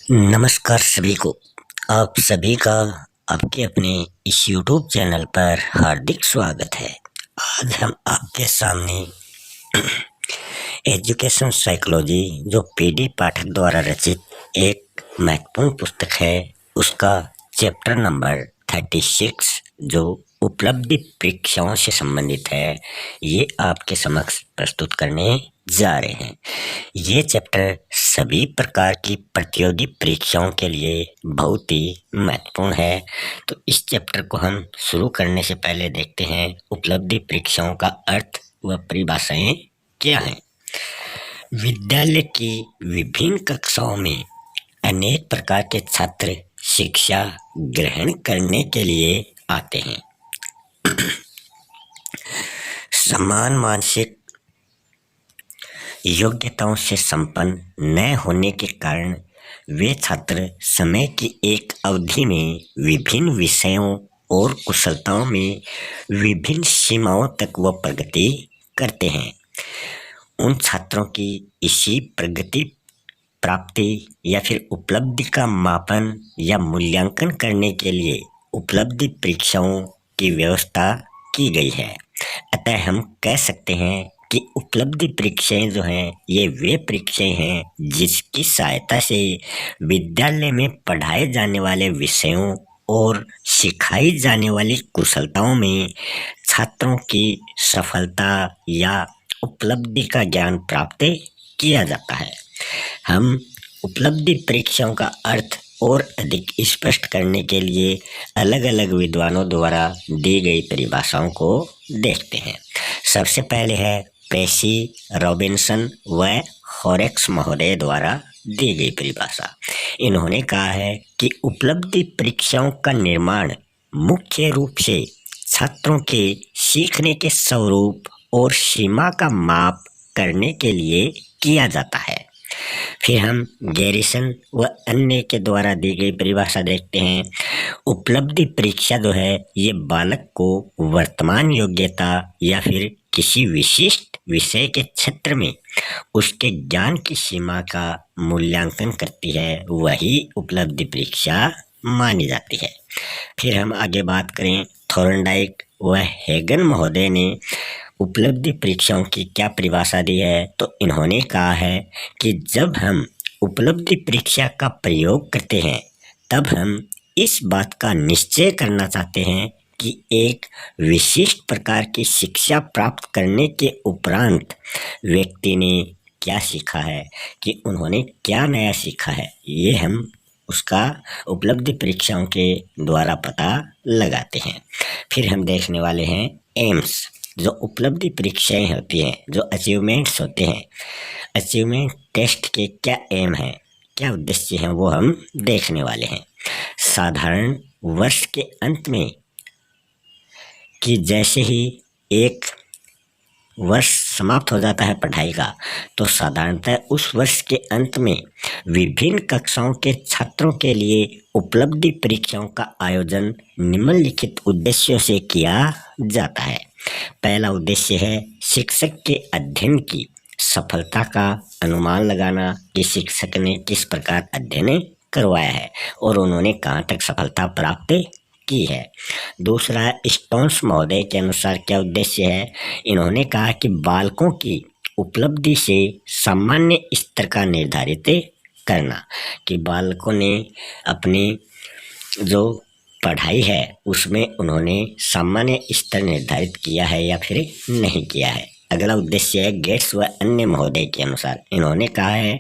नमस्कार सभी को। आप सभी का आपके अपने इस YouTube चैनल पर हार्दिक स्वागत है। आज हम आपके सामने एजुकेशन साइकोलॉजी जो पीडी पाठक द्वारा रचित एक महत्वपूर्ण पुस्तक है, उसका चैप्टर नंबर 36 जो उपलब्धि परीक्षाओं से संबंधित है, ये आपके समक्ष प्रस्तुत करने जा रहे हैं। ये चैप्टर सभी प्रकार की प्रतियोगी परीक्षाओं के लिए बहुत ही महत्वपूर्ण है। तो इस चैप्टर को हम शुरू करने से पहले देखते हैं उपलब्धि परीक्षाओं का अर्थ व परिभाषाएं क्या हैं। विद्यालय की विभिन्न कक्षाओं में अनेक प्रकार के छात्र शिक्षा ग्रहण करने के लिए आते हैं। समान मानसिक योग्यताओं से संपन्न न होने के कारण वे छात्र समय की एक अवधि में विभिन्न विषयों और कुशलताओं में विभिन्न सीमाओं तक वो प्रगति करते हैं। उन छात्रों की इसी प्रगति प्राप्ति या फिर उपलब्धि का मापन या मूल्यांकन करने के लिए उपलब्धि परीक्षाओं की व्यवस्था की गई है। अतः हम कह सकते हैं कि उपलब्धि परीक्षाएं जो हैं, ये वे परीक्षाएं हैं जिसकी सहायता से विद्यालय में पढ़ाए जाने वाले विषयों और सिखाई जाने वाली कुशलताओं में छात्रों की सफलता या उपलब्धि का ज्ञान प्राप्त किया जाता है। हम उपलब्धि परीक्षाओं का अर्थ और अधिक स्पष्ट करने के लिए अलग अलग विद्वानों द्वारा दी गई परिभाषाओं को देखते हैं। सबसे पहले है पेसी, रॉबिन्सन व हॉरेक्स महोदय द्वारा दी गई परिभाषा। इन्होंने कहा है कि उपलब्धि परीक्षाओं का निर्माण मुख्य रूप से छात्रों के सीखने के स्वरूप और सीमा का माप करने के लिए किया जाता है। फिर हम गैरिसन व अन्य के द्वारा दी गई परिभाषा देखते हैं। उपलब्धि परीक्षा जो है, ये बालक को वर्तमान योग्यता या फिर किसी विशिष्ट विषय के क्षेत्र में उसके ज्ञान की सीमा का मूल्यांकन करती है, वही उपलब्धि परीक्षा मानी जाती है। फिर हम आगे बात करें, थोर्नडाइक व हेगन महोदय ने उपलब्धि परीक्षाओं की क्या परिभाषा दी है, तो इन्होंने कहा है कि जब हम उपलब्धि परीक्षा का प्रयोग करते हैं तब हम इस बात का निश्चय करना चाहते हैं कि एक विशिष्ट प्रकार की शिक्षा प्राप्त करने के उपरांत व्यक्ति ने क्या सीखा है, कि उन्होंने क्या नया सीखा है, ये हम उसका उपलब्धि परीक्षाओं के द्वारा पता लगाते हैं। फिर हम देखने वाले हैं एम्स, जो उपलब्धि परीक्षाएं होती हैं, जो अचीवमेंट्स होते हैं। अचीवमेंट टेस्ट के क्या एम है, क्या उद्देश्य हैं, वो हम देखने वाले हैं। साधारण वर्ष के अंत में कि जैसे ही एक वर्ष समाप्त हो जाता है पढ़ाई का, तो साधारणतः उस वर्ष के अंत में विभिन्न कक्षाओं के छात्रों के लिए उपलब्धि परीक्षाओं का आयोजन निम्नलिखित उद्देश्यों से किया जाता है। पहला उद्देश्य है शिक्षक के अध्ययन की सफलता का अनुमान लगाना, कि शिक्षक ने किस प्रकार अध्ययन करवाया है और उन्होंने कहाँ तक सफलता प्राप्त की है। दूसरा, स्टोन्स महोदय के अनुसार क्या उद्देश्य है, इन्होंने कहा कि बालकों की उपलब्धि से सामान्य स्तर का निर्धारित करना, कि बालकों ने अपनी जो पढ़ाई है उसमें उन्होंने सामान्य स्तर निर्धारित किया है या फिर नहीं किया है। अगला उद्देश्य है गेट्स व अन्य महोदय के अनुसार, इन्होंने कहा है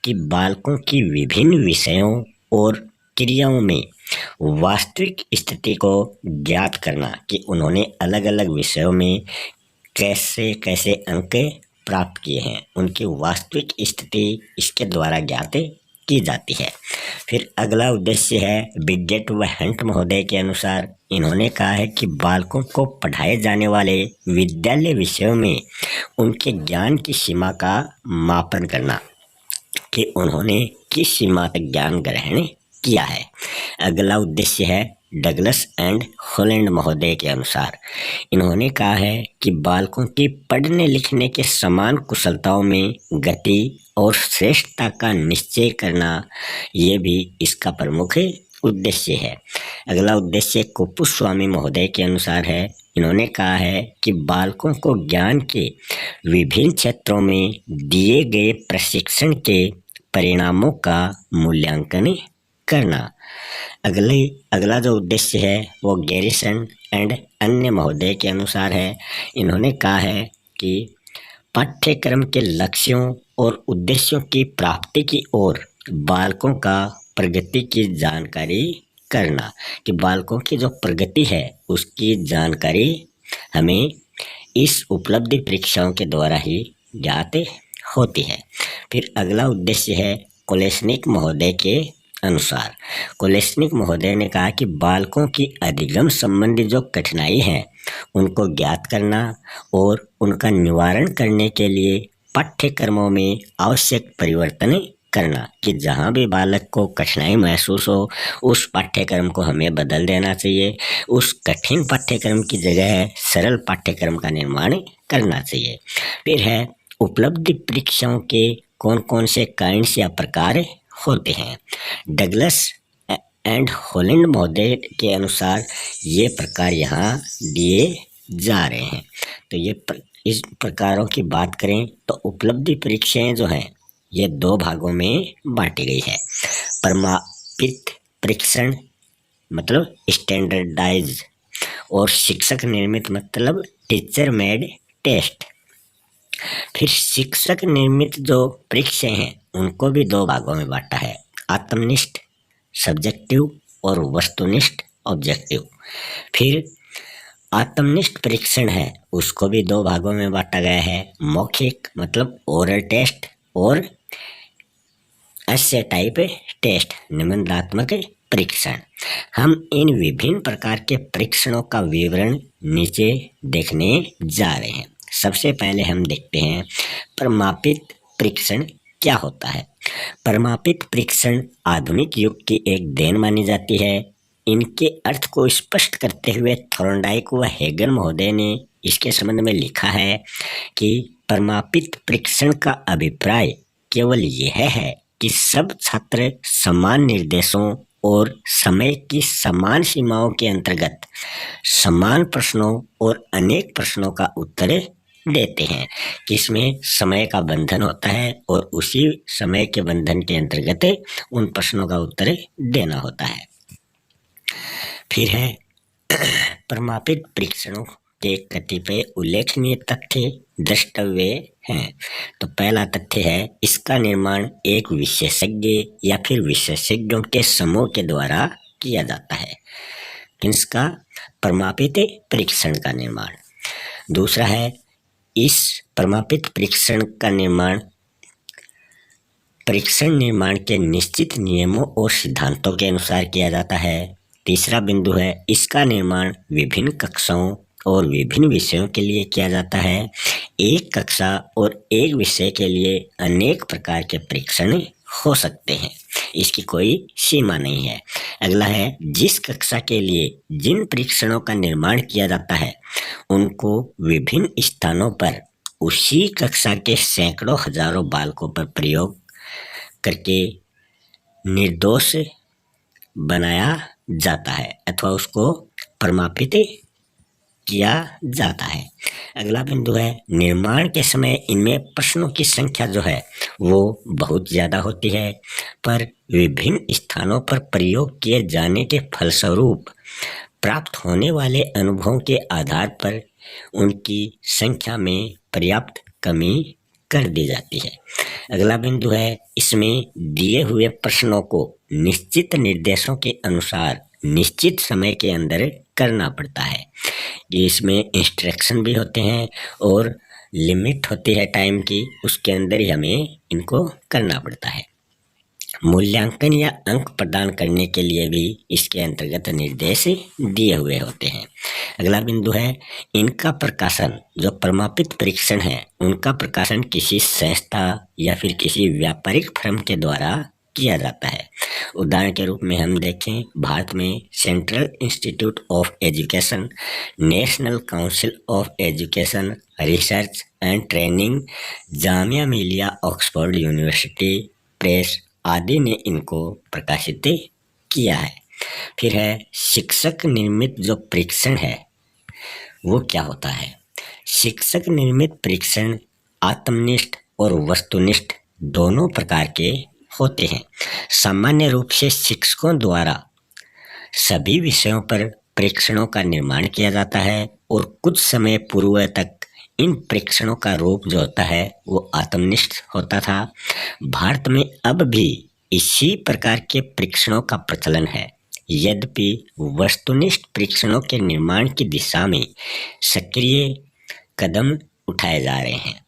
कि बालकों की विभिन्न विषयों और क्रियाओं में वास्तविक स्थिति को ज्ञात करना, कि उन्होंने अलग अलग विषयों में कैसे कैसे अंक प्राप्त किए हैं, उनकी वास्तविक स्थिति इसके द्वारा ज्ञात की जाती है। फिर अगला उद्देश्य है बिगेट व हंट महोदय के अनुसार, इन्होंने कहा है कि बालकों को पढ़ाए जाने वाले विद्यालय विषयों में उनके ज्ञान की सीमा का मापन करना, कि उन्होंने किस सीमा तक ज्ञान ग्रहण किया है। अगला उद्देश्य है डगलस एंड हॉलैंड महोदय के अनुसार, इन्होंने कहा है कि बालकों की पढ़ने लिखने के समान कुशलताओं में गति और श्रेष्ठता का निश्चय करना, ये भी इसका प्रमुख उद्देश्य है। अगला उद्देश्य कुपुस्वामी महोदय के अनुसार है। इन्होंने कहा है कि बालकों को ज्ञान के विभिन्न क्षेत्रों में दिए गए प्रशिक्षण के परिणामों का मूल्यांकन करना। अगला जो उद्देश्य है वो गैरिसन एंड अन्य महोदय के अनुसार है। इन्होंने कहा है कि पाठ्यक्रम के लक्ष्यों और उद्देश्यों की प्राप्ति की ओर बालकों का प्रगति की जानकारी करना, कि बालकों की जो प्रगति है उसकी जानकारी हमें इस उपलब्धि परीक्षाओं के द्वारा ही ज्ञात होती है। फिर अगला उद्देश्य है कोलेस्निक महोदय के अनुसार। कोलेस्निक महोदय ने कहा कि बालकों की अधिगम संबंधी जो कठिनाई है उनको ज्ञात करना और उनका निवारण करने के लिए पाठ्यक्रमों में आवश्यक परिवर्तन करना, कि जहाँ भी बालक को कठिनाई महसूस हो उस पाठ्यक्रम को हमें बदल देना चाहिए। उस कठिन पाठ्यक्रम की जगह सरल पाठ्यक्रम का निर्माण करना चाहिए। फिर है उपलब्धि परीक्षाओं के कौन कौन से काइंड्स या प्रकार होते हैं। डगलस एंड हॉलैंड महोदय के अनुसार ये प्रकार यहाँ दिए जा रहे हैं। तो इस प्रकारों की बात करें तो उपलब्धि परीक्षाएं जो हैं ये दो भागों में बांटी गई है। प्रमापित परीक्षण मतलब स्टैंडर्डाइज, और शिक्षक निर्मित मतलब टीचर मेड टेस्ट। फिर शिक्षक निर्मित जो परीक्षाएं हैं उनको भी दो भागों में बांटा है, आत्मनिष्ठ सब्जेक्टिव और वस्तुनिष्ठ ऑब्जेक्टिव। फिर आत्मनिष्ठ परीक्षण है उसको भी दो भागों में बांटा गया है, मौखिक मतलब ओरल टेस्ट और एसे टाइप टेस्ट निबंधात्मक परीक्षण। हम इन विभिन्न प्रकार के परीक्षणों का विवरण नीचे देखने जा रहे हैं। सबसे पहले हम देखते हैं प्रमापित परीक्षण क्या होता है। प्रमापित परीक्षण आधुनिक युग की एक देन मानी जाती है। इनके अर्थ को स्पष्ट करते हुए थॉर्नडाइक व हेगन महोदय ने इसके संबंध में लिखा है कि प्रमापित परीक्षण का अभिप्राय केवल यह है कि सब छात्र समान निर्देशों और समय की समान सीमाओं के अंतर्गत समान प्रश्नों और अनेक प्रश्नों का उत्तर देते हैं, कि इसमें समय का बंधन होता है और उसी समय के बंधन के अंतर्गत उन प्रश्नों का उत्तर देना होता है। फिर है प्रमापित परीक्षणों के कतिपय उल्लेखनीय तथ्य द्रष्टव्य हैं। तो पहला तथ्य है इसका निर्माण एक विशेषज्ञ या फिर विशेषज्ञों के समूह के द्वारा किया जाता है। इसका प्रमापित परीक्षण का निर्माण। दूसरा है इस प्रमापित परीक्षण का निर्माण परीक्षण निर्माण के निश्चित नियमों और सिद्धांतों के अनुसार किया जाता है। तीसरा बिंदु है इसका निर्माण विभिन्न कक्षाओं और विभिन्न विषयों के लिए किया जाता है। एक कक्षा और एक विषय के लिए अनेक प्रकार के परीक्षण हो सकते हैं, इसकी कोई सीमा नहीं है। अगला है जिस कक्षा के लिए जिन परीक्षणों का निर्माण किया जाता है उनको विभिन्न स्थानों पर उसी कक्षा के सैकड़ों हजारों बालकों पर प्रयोग करके निर्दोष बनाया जाता है अथवा उसको प्रमापित किया जाता है। अगला बिंदु है निर्माण के समय इनमें प्रश्नों की संख्या जो है वो बहुत ज़्यादा होती है, पर विभिन्न स्थानों पर प्रयोग किए जाने के फलस्वरूप प्राप्त होने वाले अनुभवों के आधार पर उनकी संख्या में पर्याप्त कमी कर दी जाती है। अगला बिंदु है इसमें दिए हुए प्रश्नों को निश्चित निर्देशों के अनुसार निश्चित समय के अंदर करना पड़ता है। इसमें इंस्ट्रक्शन भी होते हैं और लिमिट होती है टाइम की, उसके अंदर ही हमें इनको करना पड़ता है। मूल्यांकन या अंक प्रदान करने के लिए भी इसके अंतर्गत निर्देश दिए हुए होते हैं। अगला बिंदु है इनका प्रकाशन, जो प्रमापित परीक्षण है उनका प्रकाशन किसी संस्था या फिर किसी व्यापारिक फर्म के द्वारा किया जाता है उदाहरण के रूप में हम देखें, भारत में central institute of education, national council of education research and training, Jamia Millia Oxford university press आदि ने इनको प्रकाशित किया है। फिर है शिक्षक निर्मित जो परीक्षण है वो क्या होता है। शिक्षक निर्मित परीक्षण आत्मनिष्ठ और वस्तुनिष्ठ दोनों प्रकार के होते हैं। सामान्य रूप से शिक्षकों द्वारा सभी विषयों पर परीक्षणों का निर्माण किया जाता है और कुछ समय पूर्व तक इन परीक्षणों का रूप जो होता है वो आत्मनिष्ठ होता था। भारत में अब भी इसी प्रकार के परीक्षणों का प्रचलन है, यद्यपि वस्तुनिष्ठ परीक्षणों के निर्माण की दिशा में सक्रिय कदम उठाए जा रहे हैं।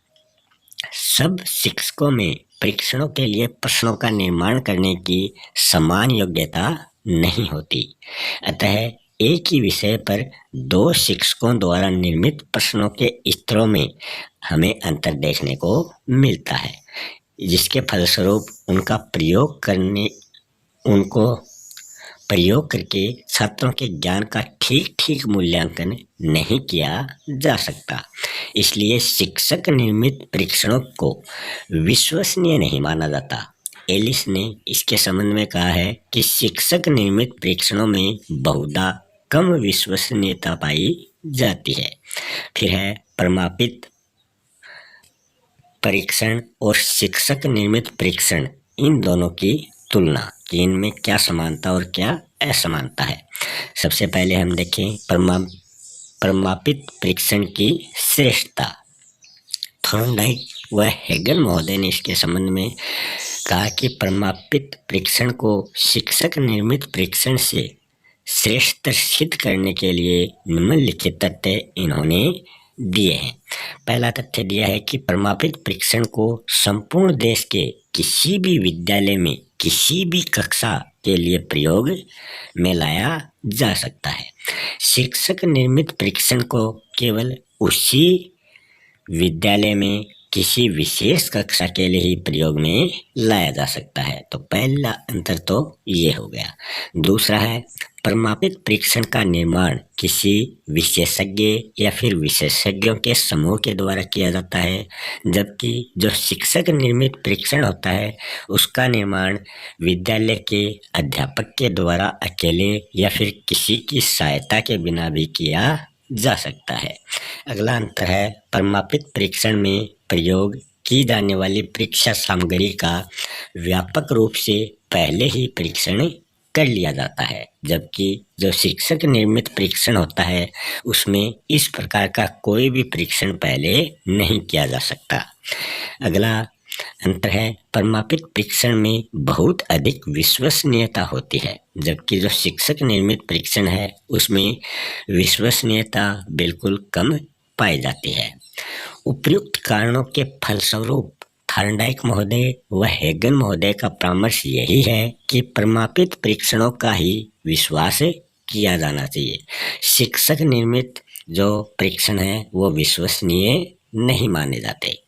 सब शिक्षकों में परीक्षणों के लिए प्रश्नों का निर्माण करने की समान योग्यता नहीं होती, अतः एक ही विषय पर दो शिक्षकों द्वारा निर्मित प्रश्नों के स्तरों में हमें अंतर देखने को मिलता है, जिसके फलस्वरूप उनको प्रयोग करके छात्रों के ज्ञान का ठीक मूल्यांकन नहीं किया जा सकता। इसलिए शिक्षक निर्मित परीक्षणों को विश्वसनीय नहीं माना जाता। एलिस ने इसके संबंध में कहा है कि शिक्षक निर्मित परीक्षणों में बहुधा कम विश्वसनीयता पाई जाती है। फिर है प्रमापित परीक्षण और शिक्षक निर्मित परीक्षण, इन दोनों की तुलना कि इनमें क्या समानता और क्या असमानता है। सबसे पहले हम देखें प्रमापित परीक्षण की श्रेष्ठता। थॉर्नडाइक व हेगल महोदय ने इसके संबंध में कहा कि प्रमापित परीक्षण को शिक्षक निर्मित परीक्षण से श्रेष्ठ सिद्ध करने के लिए निम्नलिखित तथ्य इन्होंने दिए हैं। पहला तथ्य दिया है कि प्रमापित परीक्षण को संपूर्ण देश के किसी भी विद्यालय में किसी भी कक्षा के लिए प्रयोग में लाया जा सकता है। शिक्षक निर्मित परीक्षण को केवल उसी विद्यालय में किसी विशेष कक्षा के लिए ही प्रयोग में लाया जा सकता है। तो पहला अंतर तो ये हो गया। दूसरा है प्रमापित परीक्षण का निर्माण किसी विशेषज्ञ या फिर विशेषज्ञों के समूह के द्वारा किया जाता है, जबकि जो शिक्षक निर्मित परीक्षण होता है उसका निर्माण विद्यालय के अध्यापक के द्वारा अकेले या फिर किसी की सहायता के बिना भी किया जा सकता है। अगला अंतर है प्रमापित परीक्षण में प्रयोग की जाने वाली परीक्षा सामग्री का व्यापक रूप से पहले ही परीक्षण कर लिया जाता है, जबकि जो शिक्षक निर्मित परीक्षण होता है उसमें इस प्रकार का कोई भी परीक्षण पहले नहीं किया जा सकता। अगला अंतर है प्रमापित परीक्षण में बहुत अधिक विश्वसनीयता होती है, जबकि जो शिक्षक निर्मित परीक्षण है उसमें विश्वसनीयता बिल्कुल कम पाई जाती है। उपयुक्त कारणों के फलस्वरूप थॉर्नडाइक महोदय व हेगन महोदय का परामर्श यही है कि प्रमापित परीक्षणों का ही विश्वास किया जाना चाहिए। शिक्षक निर्मित जो परीक्षण है वो विश्वसनीय नहीं माने जाते।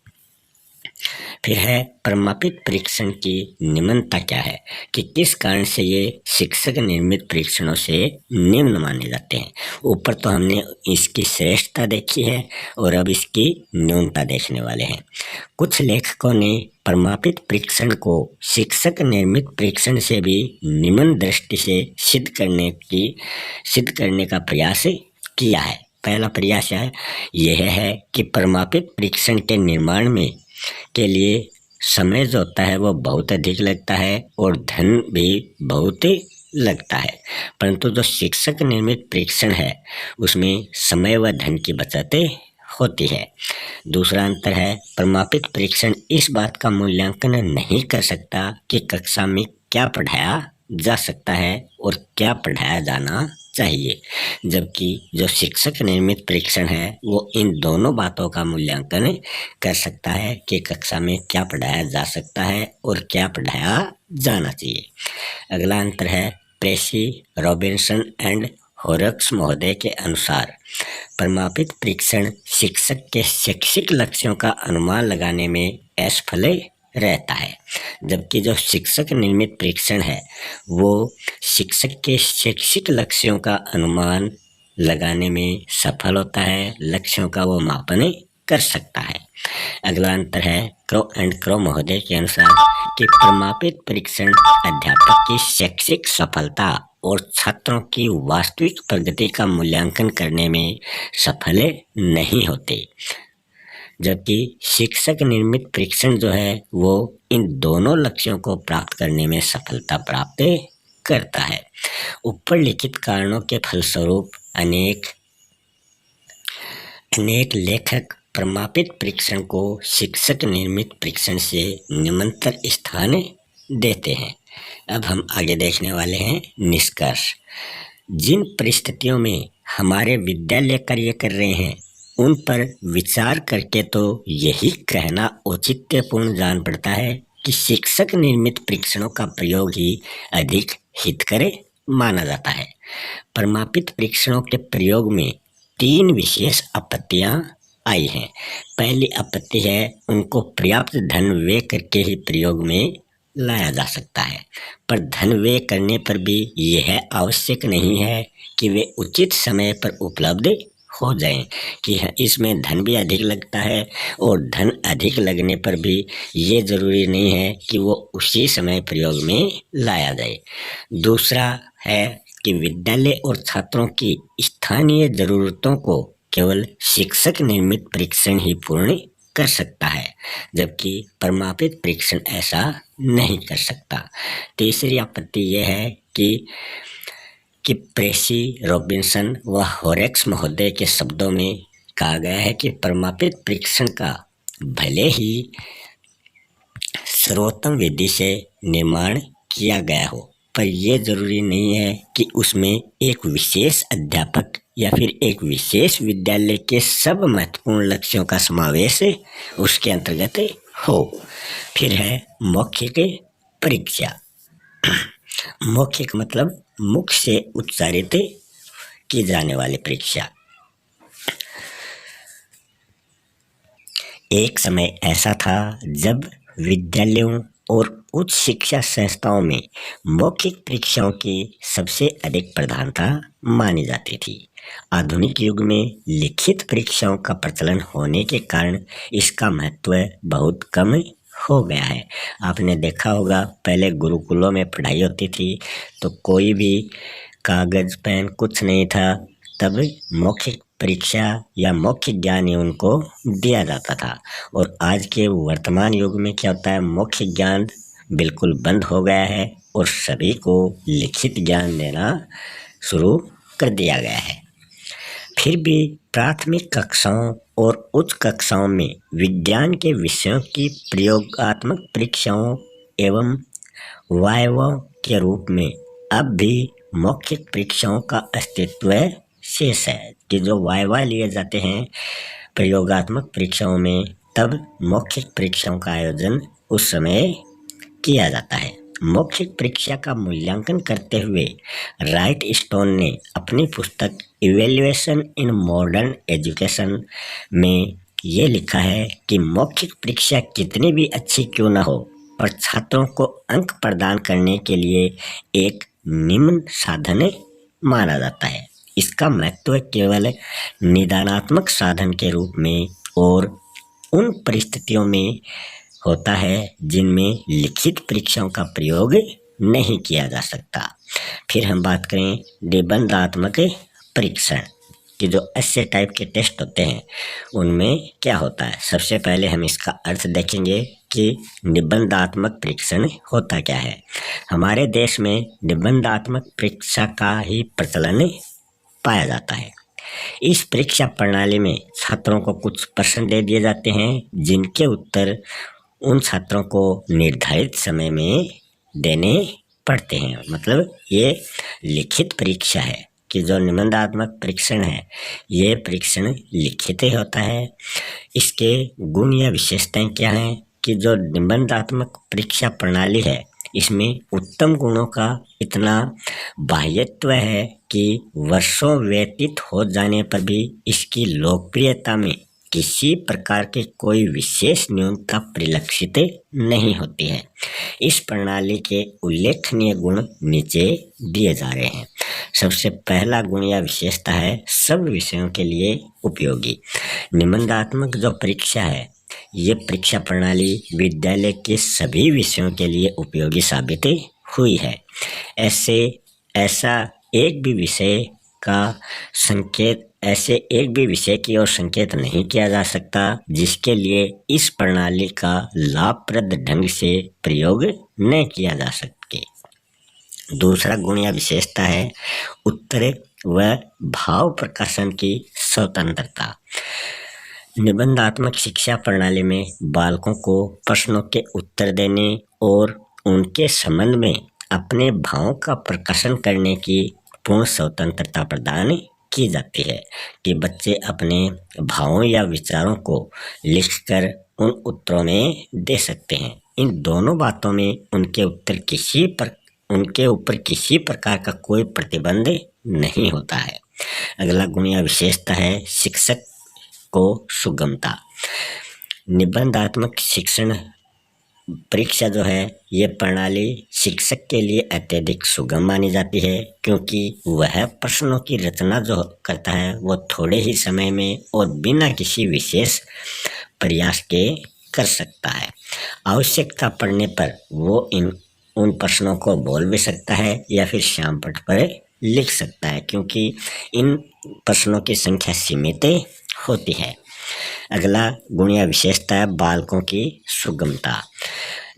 फिर है प्रमापित परीक्षण की निम्नता क्या है, कि किस कारण से ये शिक्षक निर्मित परीक्षणों से निम्न माने जाते हैं। ऊपर तो हमने इसकी श्रेष्ठता देखी है और अब इसकी न्यूनता देखने वाले हैं। कुछ लेखकों ने प्रमापित परीक्षण को शिक्षक निर्मित परीक्षण से भी निम्न दृष्टि से सिद्ध करने का प्रयास किया है। पहला प्रयास यह है कि प्रमापित परीक्षण के निर्माण में के लिए समय जो होता है वो बहुत अधिक लगता है और धन भी बहुत लगता है, परंतु जो शिक्षक निर्मित परीक्षण है उसमें समय व धन की बचत होती है। दूसरा अंतर है प्रमापित परीक्षण इस बात का मूल्यांकन नहीं कर सकता कि कक्षा में क्या पढ़ाया जा सकता है और क्या पढ़ाया जाना चाहिए, जबकि जो शिक्षक निर्मित परीक्षण है वो इन दोनों बातों का मूल्यांकन कर सकता है कि कक्षा में क्या पढ़ाया जा सकता है और क्या पढ़ाया जाना चाहिए। अगला अंतर है प्रेसी, रॉबिन्सन एंड हॉरक्स महोदय के अनुसार प्रमापित परीक्षण शिक्षक के शैक्षिक लक्ष्यों का अनुमान लगाने में असफल रहता है। जबकि जो शिक्षक निर्मित परीक्षण है वो शिक्षक के शैक्षिक लक्ष्यों का अनुमान लगाने में सफल होता है, लक्ष्यों का वो मापन कर सकता है। अगला अंतर है क्रो एंड क्रो महोदय के अनुसार कि प्रमापित परीक्षण अध्यापक की शैक्षिक सफलता और छात्रों की वास्तविक प्रगति का मूल्यांकन करने में सफल नहीं होते, जबकि शिक्षक निर्मित परीक्षण जो है वो इन दोनों लक्ष्यों को प्राप्त करने में सफलता प्राप्त करता है। ऊपर लिखित कारणों के फलस्वरूप अनेक लेखक प्रमापित परीक्षण को शिक्षक निर्मित परीक्षण से निम्नतर स्थान देते हैं। अब हम आगे देखने वाले हैं निष्कर्ष। जिन परिस्थितियों में हमारे विद्यालय कार्य कर रहे हैं उन पर विचार करके तो यही कहना औचित्यपूर्ण जान पड़ता है कि शिक्षक निर्मित परीक्षणों का प्रयोग ही अधिक हितकर माना जाता है। प्रमापित परीक्षणों के प्रयोग में 3 विशेष आपत्तियां आई हैं। पहली आपत्ति है उनको पर्याप्त धन व्यय करके ही प्रयोग में लाया जा सकता है, पर धन व्यय करने पर भी यह आवश्यक नहीं है कि वे उचित समय पर उपलब्ध हो जाएं, कि इसमें धन भी अधिक लगता है और धन अधिक लगने पर भी ये ज़रूरी नहीं है कि वो उसी समय प्रयोग में लाया जाए। दूसरा है कि विद्यालय और छात्रों की स्थानीय ज़रूरतों को केवल शिक्षक निर्मित परीक्षण ही पूर्ण कर सकता है, जबकि प्रमापित परीक्षण ऐसा नहीं कर सकता। तीसरी आपत्ति यह है कि प्रेसी, रॉबिन्सन व हॉरेक्स महोदय के शब्दों में कहा गया है कि प्रमापित परीक्षण का भले ही सर्वोत्तम विधि से निर्माण किया गया हो, पर यह जरूरी नहीं है कि उसमें एक विशेष अध्यापक या फिर एक विशेष विद्यालय के सब महत्वपूर्ण लक्ष्यों का समावेश उसके अंतर्गत हो। फिर है मौखिक परीक्षा। मौखिक मतलब मुख से उच्चारित की जाने वाली परीक्षा। एक समय ऐसा था जब विद्यालयों और उच्च शिक्षा संस्थाओं में मौखिक परीक्षाओं की सबसे अधिक प्रधानता मानी जाती थी। आधुनिक युग में लिखित परीक्षाओं का प्रचलन होने के कारण इसका महत्व बहुत कम हो गया है। आपने देखा होगा पहले गुरुकुलों में पढ़ाई होती थी तो कोई भी कागज पेन कुछ नहीं था, तब मौखिक परीक्षा या मौखिक ज्ञान ही उनको दिया जाता था। और आज के वर्तमान युग में क्या होता है, मौखिक ज्ञान बिल्कुल बंद हो गया है और सभी को लिखित ज्ञान देना शुरू कर दिया गया है। फिर भी प्राथमिक कक्षाओं और उच्च कक्षाओं में विज्ञान के विषयों की प्रयोगात्मक परीक्षाओं एवं वायवा के रूप में अब भी मौखिक परीक्षाओं का अस्तित्व शेष है, कि जो वायवा लिए जाते हैं प्रयोगात्मक परीक्षाओं में, तब मौखिक परीक्षाओं का आयोजन उस समय किया जाता है। मौखिक परीक्षा का मूल्यांकन करते हुए राइट स्टोन ने अपनी पुस्तक इवेल्युएशन इन मॉडर्न एजुकेशन में ये लिखा है कि मौखिक परीक्षा कितनी भी अच्छी क्यों न हो, पर छात्रों को अंक प्रदान करने के लिए एक निम्न साधन माना जाता है। इसका महत्व केवल निदानात्मक साधन के रूप में और उन परिस्थितियों में होता है जिनमें लिखित परीक्षाओं का प्रयोग नहीं किया जा सकता। फिर हम बात करें निबंधात्मक परीक्षण कि जो ऐसे टाइप के टेस्ट होते हैं उनमें क्या होता है। सबसे पहले हम इसका अर्थ देखेंगे कि निबंधात्मक परीक्षण होता क्या है। हमारे देश में निबंधात्मक परीक्षा का ही प्रचलन पाया जाता है। इस परीक्षा प्रणाली में छात्रों को कुछ प्रश्न दे दिए जाते हैं जिनके उत्तर उन छात्रों को निर्धारित समय में देने पड़ते हैं। मतलब ये लिखित परीक्षा है कि जो निबंधात्मक परीक्षण है ये परीक्षण लिखित ही होता है। इसके गुण या विशेषताएं क्या हैं कि जो निबंधात्मक परीक्षा प्रणाली है इसमें उत्तम गुणों का इतना बाह्यत्व है कि वर्षों व्यतीत हो जाने पर भी इसकी लोकप्रियता में किसी प्रकार की कोई विशेष न्यूनता परिलक्षित नहीं होती है। इस प्रणाली के उल्लेखनीय गुण नीचे दिए जा रहे हैं। सबसे पहला गुण या विशेषता है सब विषयों के लिए उपयोगी। निबंधात्मक जो परीक्षा है, ये परीक्षा प्रणाली विद्यालय के सभी विषयों के लिए उपयोगी साबित हुई है। ऐसा एक भी विषय की ओर संकेत नहीं किया जा सकता जिसके लिए इस प्रणाली का लाभप्रद ढंग से प्रयोग न किया जा सके। दूसरा गुण या विशेषता है उत्तर व भाव प्रकाशन की स्वतंत्रता। निबंधात्मक शिक्षा प्रणाली में बालकों को प्रश्नों के उत्तर देने और उनके संबंध में अपने भावों का प्रकाशन करने की पूर्ण स्वतंत्रता प्रदान की जाती है कि बच्चे अपने भावों या विचारों को लिखकर उन उत्तरों में दे सकते हैं। इन दोनों बातों में उनके ऊपर किसी प्रकार का कोई प्रतिबंध नहीं होता है। अगला गुण या विशेषता है शिक्षक को सुगमता। निबंधात्मक शिक्षण परीक्षा जो है, ये प्रणाली शिक्षक के लिए अत्यधिक सुगम मानी जाती है क्योंकि वह प्रश्नों की रचना जो करता है वो थोड़े ही समय में और बिना किसी विशेष प्रयास के कर सकता है। आवश्यकता पड़ने पर वो उन प्रश्नों को बोल भी सकता है या फिर श्यामपट्ट पर लिख सकता है क्योंकि इन प्रश्नों की संख्या सीमित होती है। अगला गुण या विशेषता है बालकों की सुगमता।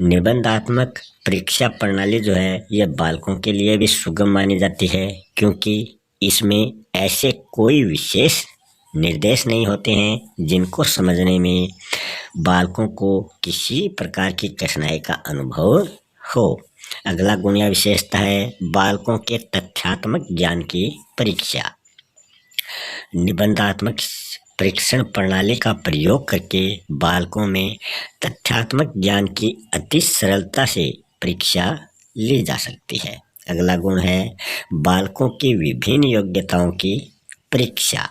निबंधात्मक परीक्षा प्रणाली जो है, यह बालकों के लिए भी सुगम मानी जाती है क्योंकि इसमें ऐसे कोई विशेष निर्देश नहीं होते हैं जिनको समझने में बालकों को किसी प्रकार की कठिनाई का अनुभव हो। अगला गुण या विशेषता है बालकों के तथ्यात्मक ज्ञान की परीक्षा। निबंधात्मक परीक्षण प्रणाली का प्रयोग करके बालकों में तथ्यात्मक ज्ञान की अति सरलता से परीक्षा ली जा सकती है। अगला गुण है बालकों की विभिन्न योग्यताओं की परीक्षा।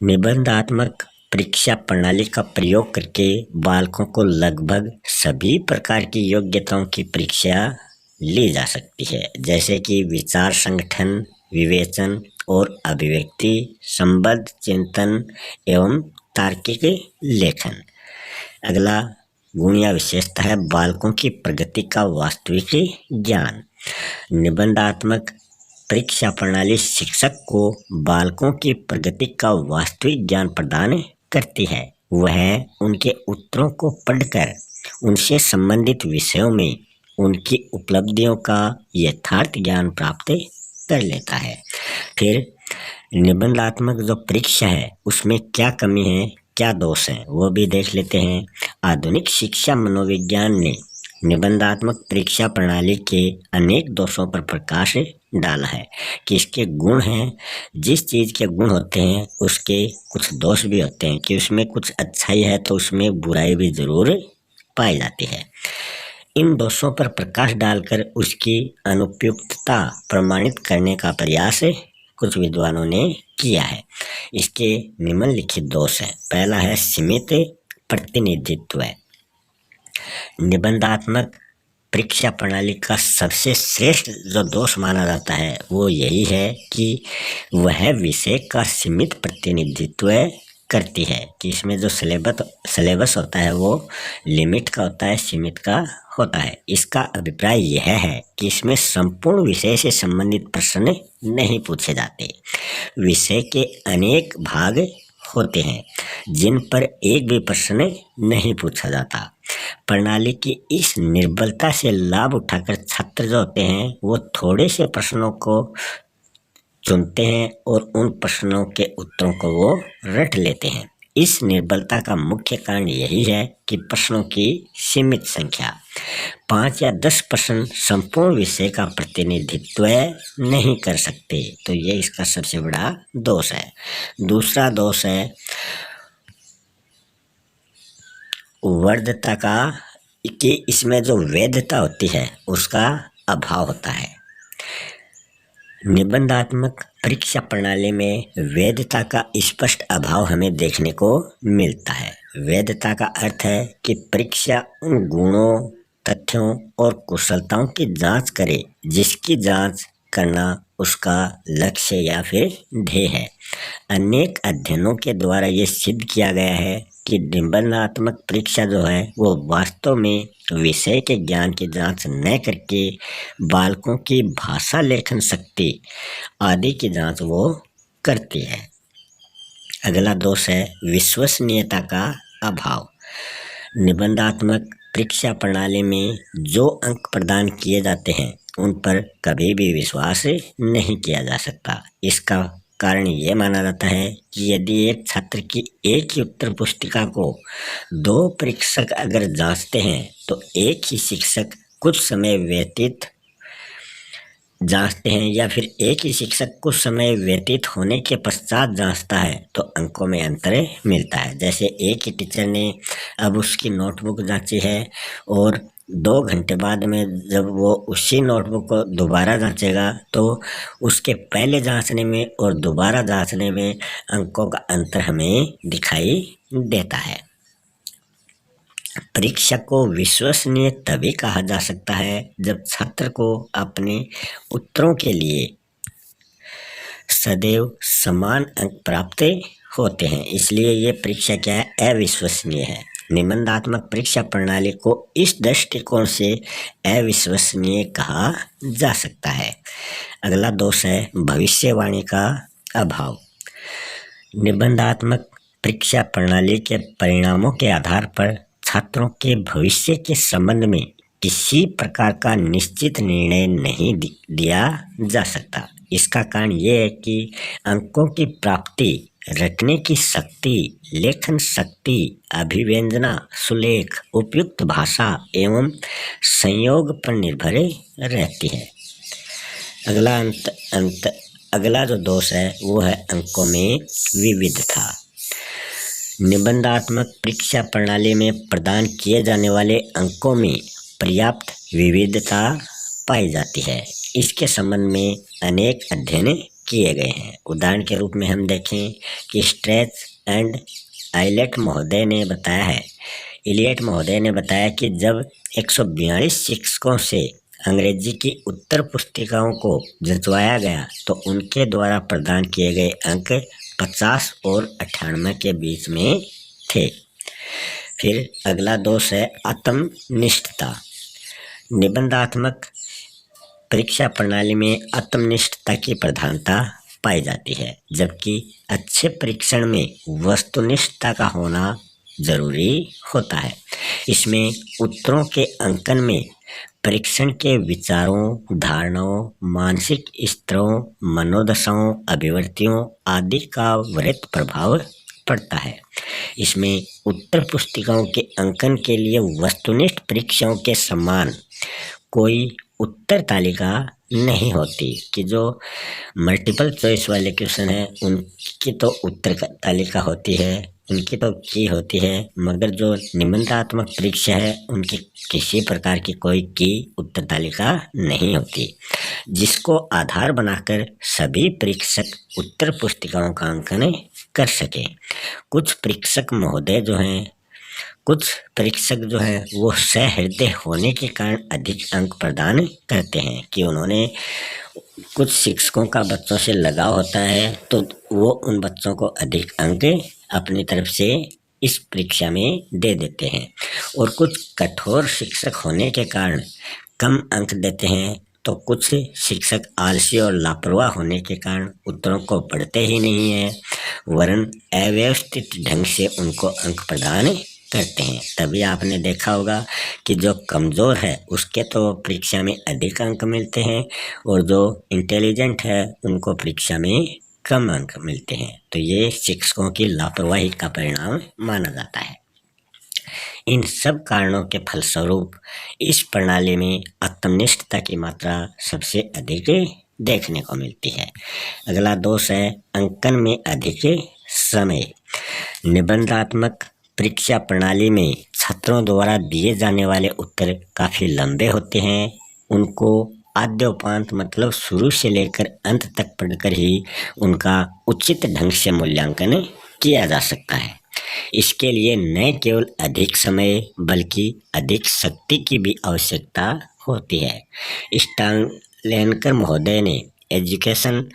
निबंधात्मक परीक्षा प्रणाली का प्रयोग करके बालकों को लगभग सभी प्रकार की योग्यताओं की परीक्षा ली जा सकती है, जैसे कि विचार संगठन, विवेचन और अभिव्यक्ति, संबद्ध चिंतन एवं तार्किक लेखन। अगला गुण या विशेषता है बालकों की प्रगति का वास्तविक ज्ञान। निबंधात्मक परीक्षा प्रणाली शिक्षक को बालकों की प्रगति का वास्तविक ज्ञान प्रदान करती है। वह उनके उत्तरों को पढ़कर उनसे संबंधित विषयों में उनकी उपलब्धियों का यथार्थ ज्ञान प्राप्त कर लेता है। फिर निबंधात्मक जो परीक्षा है उसमें क्या कमी है, क्या दोष है, वो भी देख लेते हैं। आधुनिक शिक्षा मनोविज्ञान ने निबंधात्मक परीक्षा प्रणाली के अनेक दोषों पर प्रकाश डाला है कि इसके गुण हैं, जिस चीज़ के गुण होते हैं उसके कुछ दोष भी होते हैं कि उसमें कुछ अच्छाई है तो उसमें बुराई भी जरूर पाई जाती है। इन दोषों पर प्रकाश डालकर उसकी अनुपयुक्तता प्रमाणित करने का प्रयास कुछ विद्वानों ने किया है। इसके निम्नलिखित दोष हैं। पहला है सीमित प्रतिनिधित्व। निबंधात्मक परीक्षा प्रणाली का सबसे श्रेष्ठ जो दोष माना जाता है वो यही है कि वह विषय का सीमित प्रतिनिधित्व करती है कि इसमें जो सिलेबस होता है वो लिमिट का होता है, सीमित का होता है। इसका अभिप्राय यह है कि इसमें संपूर्ण विषय से संबंधित प्रश्न नहीं पूछे जाते। विषय के अनेक भाग होते हैं जिन पर एक भी प्रश्न नहीं पूछा जाता। प्रणाली की इस निर्बलता से लाभ उठाकर छात्र जो होते हैं वो थोड़े से प्रश्नों को चुनते हैं और उन प्रश्नों के उत्तरों को वो रट लेते हैं। इस निर्बलता का मुख्य कारण यही है कि प्रश्नों की सीमित संख्या, 5 या 10 प्रश्न संपूर्ण विषय का प्रतिनिधित्व नहीं कर सकते, तो ये इसका सबसे बड़ा दोष है। दूसरा दोष है वैधता का, कि इसमें जो वैधता होती है उसका अभाव होता है। निबंधात्मक परीक्षा प्रणाली में वैधता का स्पष्ट अभाव हमें देखने को मिलता है। वैधता का अर्थ है कि परीक्षा उन गुणों, तथ्यों और कुशलताओं की जांच करे जिसकी जांच करना उसका लक्ष्य या फिर ध्येय है। अनेक अध्ययनों के द्वारा ये सिद्ध किया गया है कि निबंधात्मक परीक्षा जो है वो वास्तव में विषय के ज्ञान की जांच न करके बालकों की भाषा लेखन शक्ति आदि की जांच वो करती है। अगला दोष है विश्वसनीयता का अभाव। निबंधात्मक परीक्षा प्रणाली में जो अंक प्रदान किए जाते हैं उन पर कभी भी विश्वास नहीं किया जा सकता। इसका कारण ये माना जाता है कि यदि एक छात्र की एक ही उत्तर पुस्तिका को दो परीक्षक अगर जांचते हैं तो एक ही शिक्षक कुछ समय व्यतीत जांचते हैं या फिर एक ही शिक्षक कुछ समय व्यतीत होने के पश्चात जांचता है तो अंकों में अंतर मिलता है। जैसे एक ही टीचर ने अब उसकी नोटबुक जांची है और 2 घंटे बाद में जब वो उसी नोटबुक को दोबारा जांचेगा तो उसके पहले जांचने में और दोबारा जांचने में अंकों का अंतर हमें दिखाई देता है। परीक्षा को विश्वसनीय तभी कहा जा सकता है जब छात्र को अपने उत्तरों के लिए सदैव समान अंक प्राप्त होते हैं। इसलिए ये परीक्षा क्या है, अविश्वसनीय है। निबंधात्मक परीक्षा प्रणाली को इस दृष्टिकोण से अविश्वसनीय कहा जा सकता है। अगला दोष है भविष्यवाणी का अभाव। निबंधात्मक परीक्षा प्रणाली के परिणामों के आधार पर छात्रों के भविष्य के संबंध में किसी प्रकार का निश्चित निर्णय नहीं दिया जा सकता। इसका कारण ये है कि अंकों की प्राप्ति रटने की शक्ति, लेखन शक्ति, अभिव्यंजना, सुलेख, उपयुक्त भाषा एवं संयोग पर निर्भर रहती है। अगला जो दोष है वो है अंकों में विविधता। निबंधात्मक परीक्षा प्रणाली में प्रदान किए जाने वाले अंकों में पर्याप्त विविधता पाई जाती है। इसके संबंध में अनेक अध्ययन किए गए हैं। उदाहरण के रूप में हम देखें कि स्ट्रेच एंड इलियट महोदय ने बताया कि जब 142 शिक्षकों से अंग्रेजी की उत्तर पुस्तिकाओं को जंचवाया गया तो उनके द्वारा प्रदान किए गए अंक 50 और 98 के बीच में थे। फिर अगला दोष है आत्मनिष्ठता। निबंधात्मक परीक्षा प्रणाली में आत्मनिष्ठता की प्रधानता पाई जाती है, जबकि अच्छे परीक्षण में वस्तुनिष्ठता का होना जरूरी होता है। इसमें उत्तरों के अंकन में परीक्षण के विचारों, धारणाओं, मानसिक स्तरों, मनोदशाओं, अभिव्यक्तियों आदि का वृहत प्रभाव पड़ता है। इसमें उत्तर पुस्तिकाओं के अंकन के लिए वस्तुनिष्ठ परीक्षाओं के समान कोई उत्तर तालिका नहीं होती कि जो मल्टीपल चॉइस वाले क्वेश्चन हैं उनकी तो उत्तर तालिका होती है, उनकी तो की होती है, मगर जो निबंधात्मक परीक्षा है उनकी किसी प्रकार की कोई की उत्तर तालिका नहीं होती, जिसको आधार बनाकर सभी परीक्षक उत्तर पुस्तिकाओं का अंकन कर सके। कुछ परीक्षक जो हैं वो सहृदय होने के कारण अधिक अंक प्रदान करते हैं कि उन्होंने कुछ शिक्षकों का बच्चों से लगाव होता है तो वो उन बच्चों को अधिक अंक अपनी तरफ से इस परीक्षा में दे देते हैं, और कुछ कठोर शिक्षक होने के कारण कम अंक देते हैं, तो कुछ शिक्षक आलसी और लापरवाह होने के कारण उत्तरों को पढ़ते ही नहीं है वरन अव्यवस्थित ढंग से उनको अंक प्रदान करते हैं। तभी आपने देखा होगा कि जो कमज़ोर है उसके तो परीक्षा में अधिक अंक मिलते हैं और जो इंटेलिजेंट है उनको परीक्षा में कम अंक मिलते हैं। तो ये शिक्षकों की लापरवाही का परिणाम माना जाता है। इन सब कारणों के फलस्वरूप इस प्रणाली में आत्मनिष्ठता की मात्रा सबसे अधिक देखने को मिलती है। अगला दोष है अंकन में अधिक समय। निबंधात्मक परीक्षा प्रणाली में छात्रों द्वारा दिए जाने वाले उत्तर काफ़ी लंबे होते हैं, उनको आद्योपांत मतलब शुरू से लेकर अंत तक पढ़कर ही उनका उचित ढंग से मूल्यांकन किया जा सकता है। इसके लिए न केवल अधिक समय बल्कि अधिक शक्ति की भी आवश्यकता होती है। स्टानलेनकर महोदय ने एजुकेशनल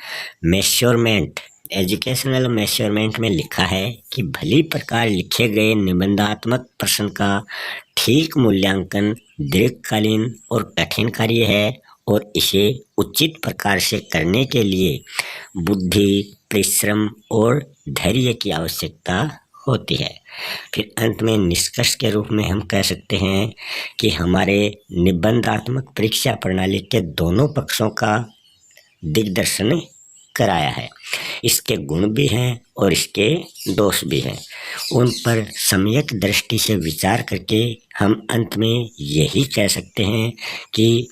मेश्योरमेंट में लिखा है कि भली प्रकार लिखे गए निबंधात्मक प्रश्न का ठीक मूल्यांकन दीर्घकालीन और कठिन कार्य है और इसे उचित प्रकार से करने के लिए बुद्धि, परिश्रम और धैर्य की आवश्यकता होती है। फिर अंत में निष्कर्ष के रूप में हम कह सकते हैं कि हमारे निबंधात्मक परीक्षा प्रणाली के दोनों पक्षों का दिग्दर्शन कराया है। इसके गुण भी हैं और इसके दोष भी हैं। उन पर सम्यक दृष्टि से विचार करके हम अंत में यही कह सकते हैं कि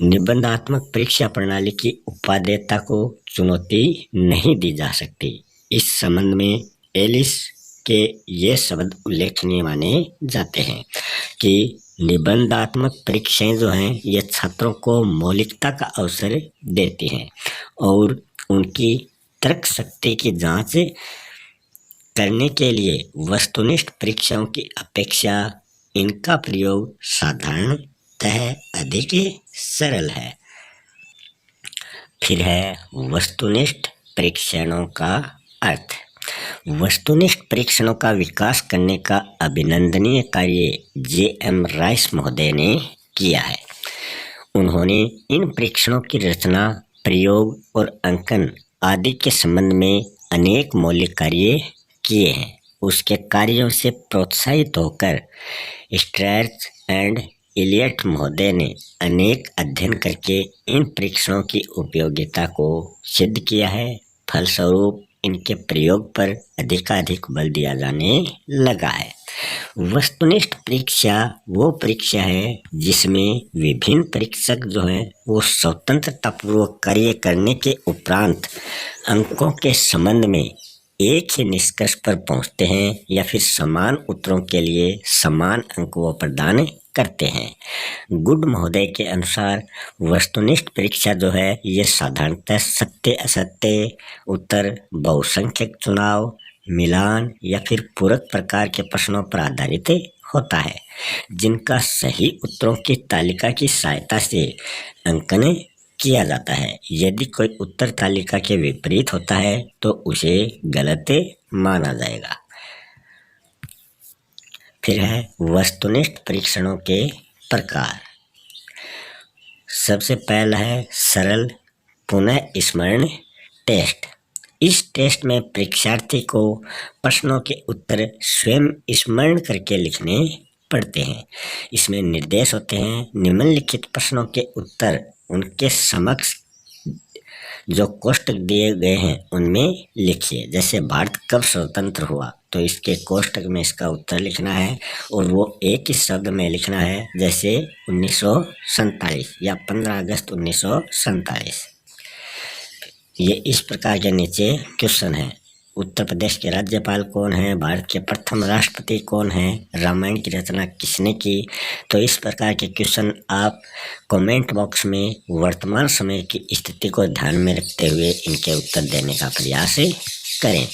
निबंधात्मक परीक्षा प्रणाली की उपादेयता को चुनौती नहीं दी जा सकती। इस संबंध में एलिस के ये शब्द उल्लेखनीय माने जाते हैं कि निबंधात्मक परीक्षाएं जो हैं ये छात्रों को मौलिकता का अवसर देती हैं और उनकी तर्क शक्ति की जांच करने के लिए वस्तुनिष्ठ परीक्षाओं की अपेक्षा इनका प्रयोग साधारणतः अधिक सरल है। फिर है वस्तुनिष्ठ परीक्षणों का अर्थ। वस्तुनिष्ठ परीक्षणों का विकास करने का अभिनंदनीय कार्य J.M. राइस महोदय ने किया है। उन्होंने इन परीक्षणों की रचना, प्रयोग और अंकन आदि के संबंध में अनेक मौलिक कार्य किए हैं। उसके कार्यों से प्रोत्साहित होकर स्ट्रैच एंड इलियट महोदय ने अनेक अध्ययन करके इन परीक्षणों की उपयोगिता को सिद्ध किया है। फलस्वरूप इनके प्रयोग पर अधिकाधिक बल दिया जाने लगा है। वस्तुनिष्ठ परीक्षा वो परीक्षा है जिसमें विभिन्न परीक्षक जो हैं वो स्वतंत्रतापूर्वक कार्य करने के उपरांत अंकों के संबंध में एक ही निष्कर्ष पर पहुंचते हैं या फिर समान उत्तरों के लिए समान अंक वो प्रदान करते हैं। गुड महोदय के अनुसार वस्तुनिष्ठ परीक्षा जो है ये साधारणतः सत्य असत्य उत्तर, बहुसंख्यक चुनाव, मिलान या फिर पूरक प्रकार के प्रश्नों पर आधारित होता है, जिनका सही उत्तरों की तालिका की सहायता से अंकन किया जाता है। यदि कोई उत्तर तालिका के विपरीत होता है तो उसे गलत माना जाएगा। फिर है वस्तुनिष्ठ परीक्षणों के प्रकार। सबसे पहला है सरल पुनः स्मरण टेस्ट। इस टेस्ट में परीक्षार्थी को प्रश्नों के उत्तर स्वयं स्मरण करके लिखने पड़ते हैं। इसमें निर्देश होते हैं, निम्नलिखित प्रश्नों के उत्तर उनके समक्ष जो कोष्टक दिए गए हैं उनमें लिखिए। जैसे भारत कब स्वतंत्र हुआ तो इसके कोष्टक में इसका उत्तर लिखना है और वो एक ही शब्द में लिखना है, जैसे 1947 या 15 अगस्त 1947। ये इस प्रकार के नीचे क्वेश्चन है। उत्तर प्रदेश के राज्यपाल कौन है, भारत के प्रथम राष्ट्रपति कौन है, रामायण की रचना किसने की। तो इस प्रकार के क्वेश्चन आप कमेंट बॉक्स में वर्तमान समय की स्थिति को ध्यान में रखते हुए इनके उत्तर देने का प्रयास करें।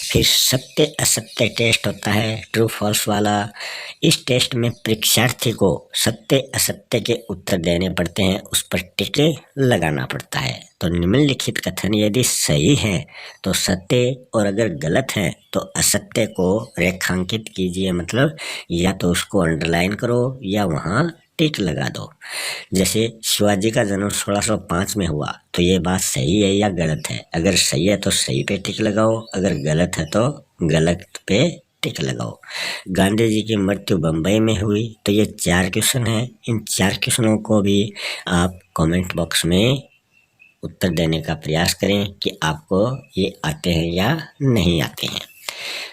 फिर सत्य असत्य टेस्ट होता है, ट्रू फॉल्स वाला। इस टेस्ट में परीक्षार्थी को सत्य असत्य के उत्तर देने पड़ते हैं, उस पर टिक लगाना पड़ता है। तो निम्नलिखित कथन यदि सही है तो सत्य और अगर गलत है तो असत्य को रेखांकित कीजिए, मतलब या तो उसको अंडरलाइन करो या वहाँ टिक लगा दो। जैसे शिवाजी का जन्म 1605 में हुआ तो ये बात सही है या गलत है। अगर सही है तो सही पे टिक लगाओ, अगर गलत है तो गलत पे टिक लगाओ। गांधी जी की मृत्यु बम्बई में हुई तो ये 4 क्वेश्चन हैं। इन 4 क्वेश्चनों को भी आप कमेंट बॉक्स में उत्तर देने का प्रयास करें कि आपको ये आते हैं या नहीं आते हैं।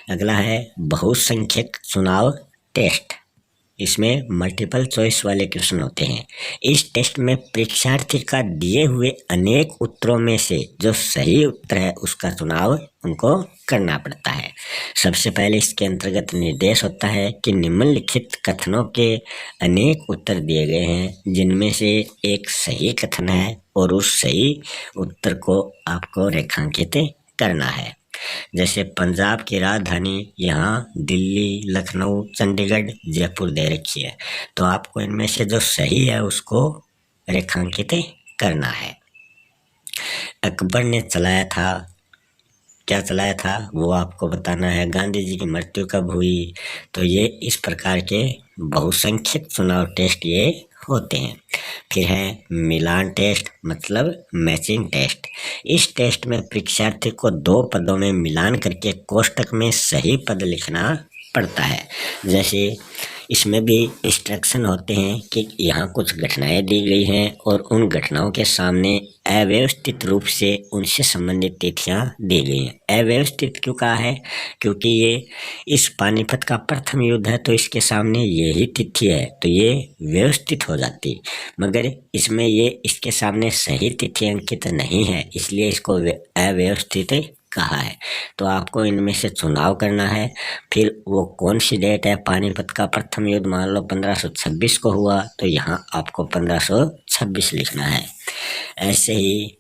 अगला है बहुसंख्यक चुनाव टेस्ट। इसमें मल्टीपल चॉइस वाले क्वेश्चन होते हैं। इस टेस्ट में परीक्षार्थी का दिए हुए अनेक उत्तरों में से जो सही उत्तर है उसका चुनाव उनको करना पड़ता है। सबसे पहले इसके अंतर्गत निर्देश होता है कि निम्नलिखित कथनों के अनेक उत्तर दिए गए हैं जिनमें से एक सही कथन है और उस सही उत्तर को आपको रेखांकित करना है। जैसे पंजाब की राजधानी यहाँ दिल्ली, लखनऊ, चंडीगढ़, जयपुर दे रखी है, तो आपको इनमें से जो सही है उसको रेखांकित करना है। अकबर ने चलाया था, क्या चलाया था वो आपको बताना है। गांधी जी की मृत्यु कब हुई, तो ये इस प्रकार के बहुसंख्यक चुनाव टेस्ट ये होते हैं। फिर है मिलान टेस्ट, मतलब मैचिंग टेस्ट। इस टेस्ट में परीक्षार्थी को दो पदों में मिलान करके कोष्टक में सही पद लिखना पड़ता है। जैसे इसमें भी इंस्ट्रक्शन होते हैं कि यहाँ कुछ घटनाएं दी गई हैं और उन घटनाओं के सामने अव्यवस्थित रूप से उनसे संबंधित तिथियां दी गई हैं। अव्यवस्थित क्यों कहा है, क्योंकि ये इस पानीपत का प्रथम युद्ध है तो इसके सामने यही तिथि है तो ये व्यवस्थित हो जाती, मगर इसमें ये इसके सामने सही तिथि अंकित नहीं है इसलिए इसको अव्यवस्थित कहा है। तो आपको इनमें से चुनाव करना है। फिर वो कौन सी डेट है, पानीपत का प्रथम युद्ध मान लो 1526 को हुआ तो यहाँ आपको 1526 लिखना है। ऐसे ही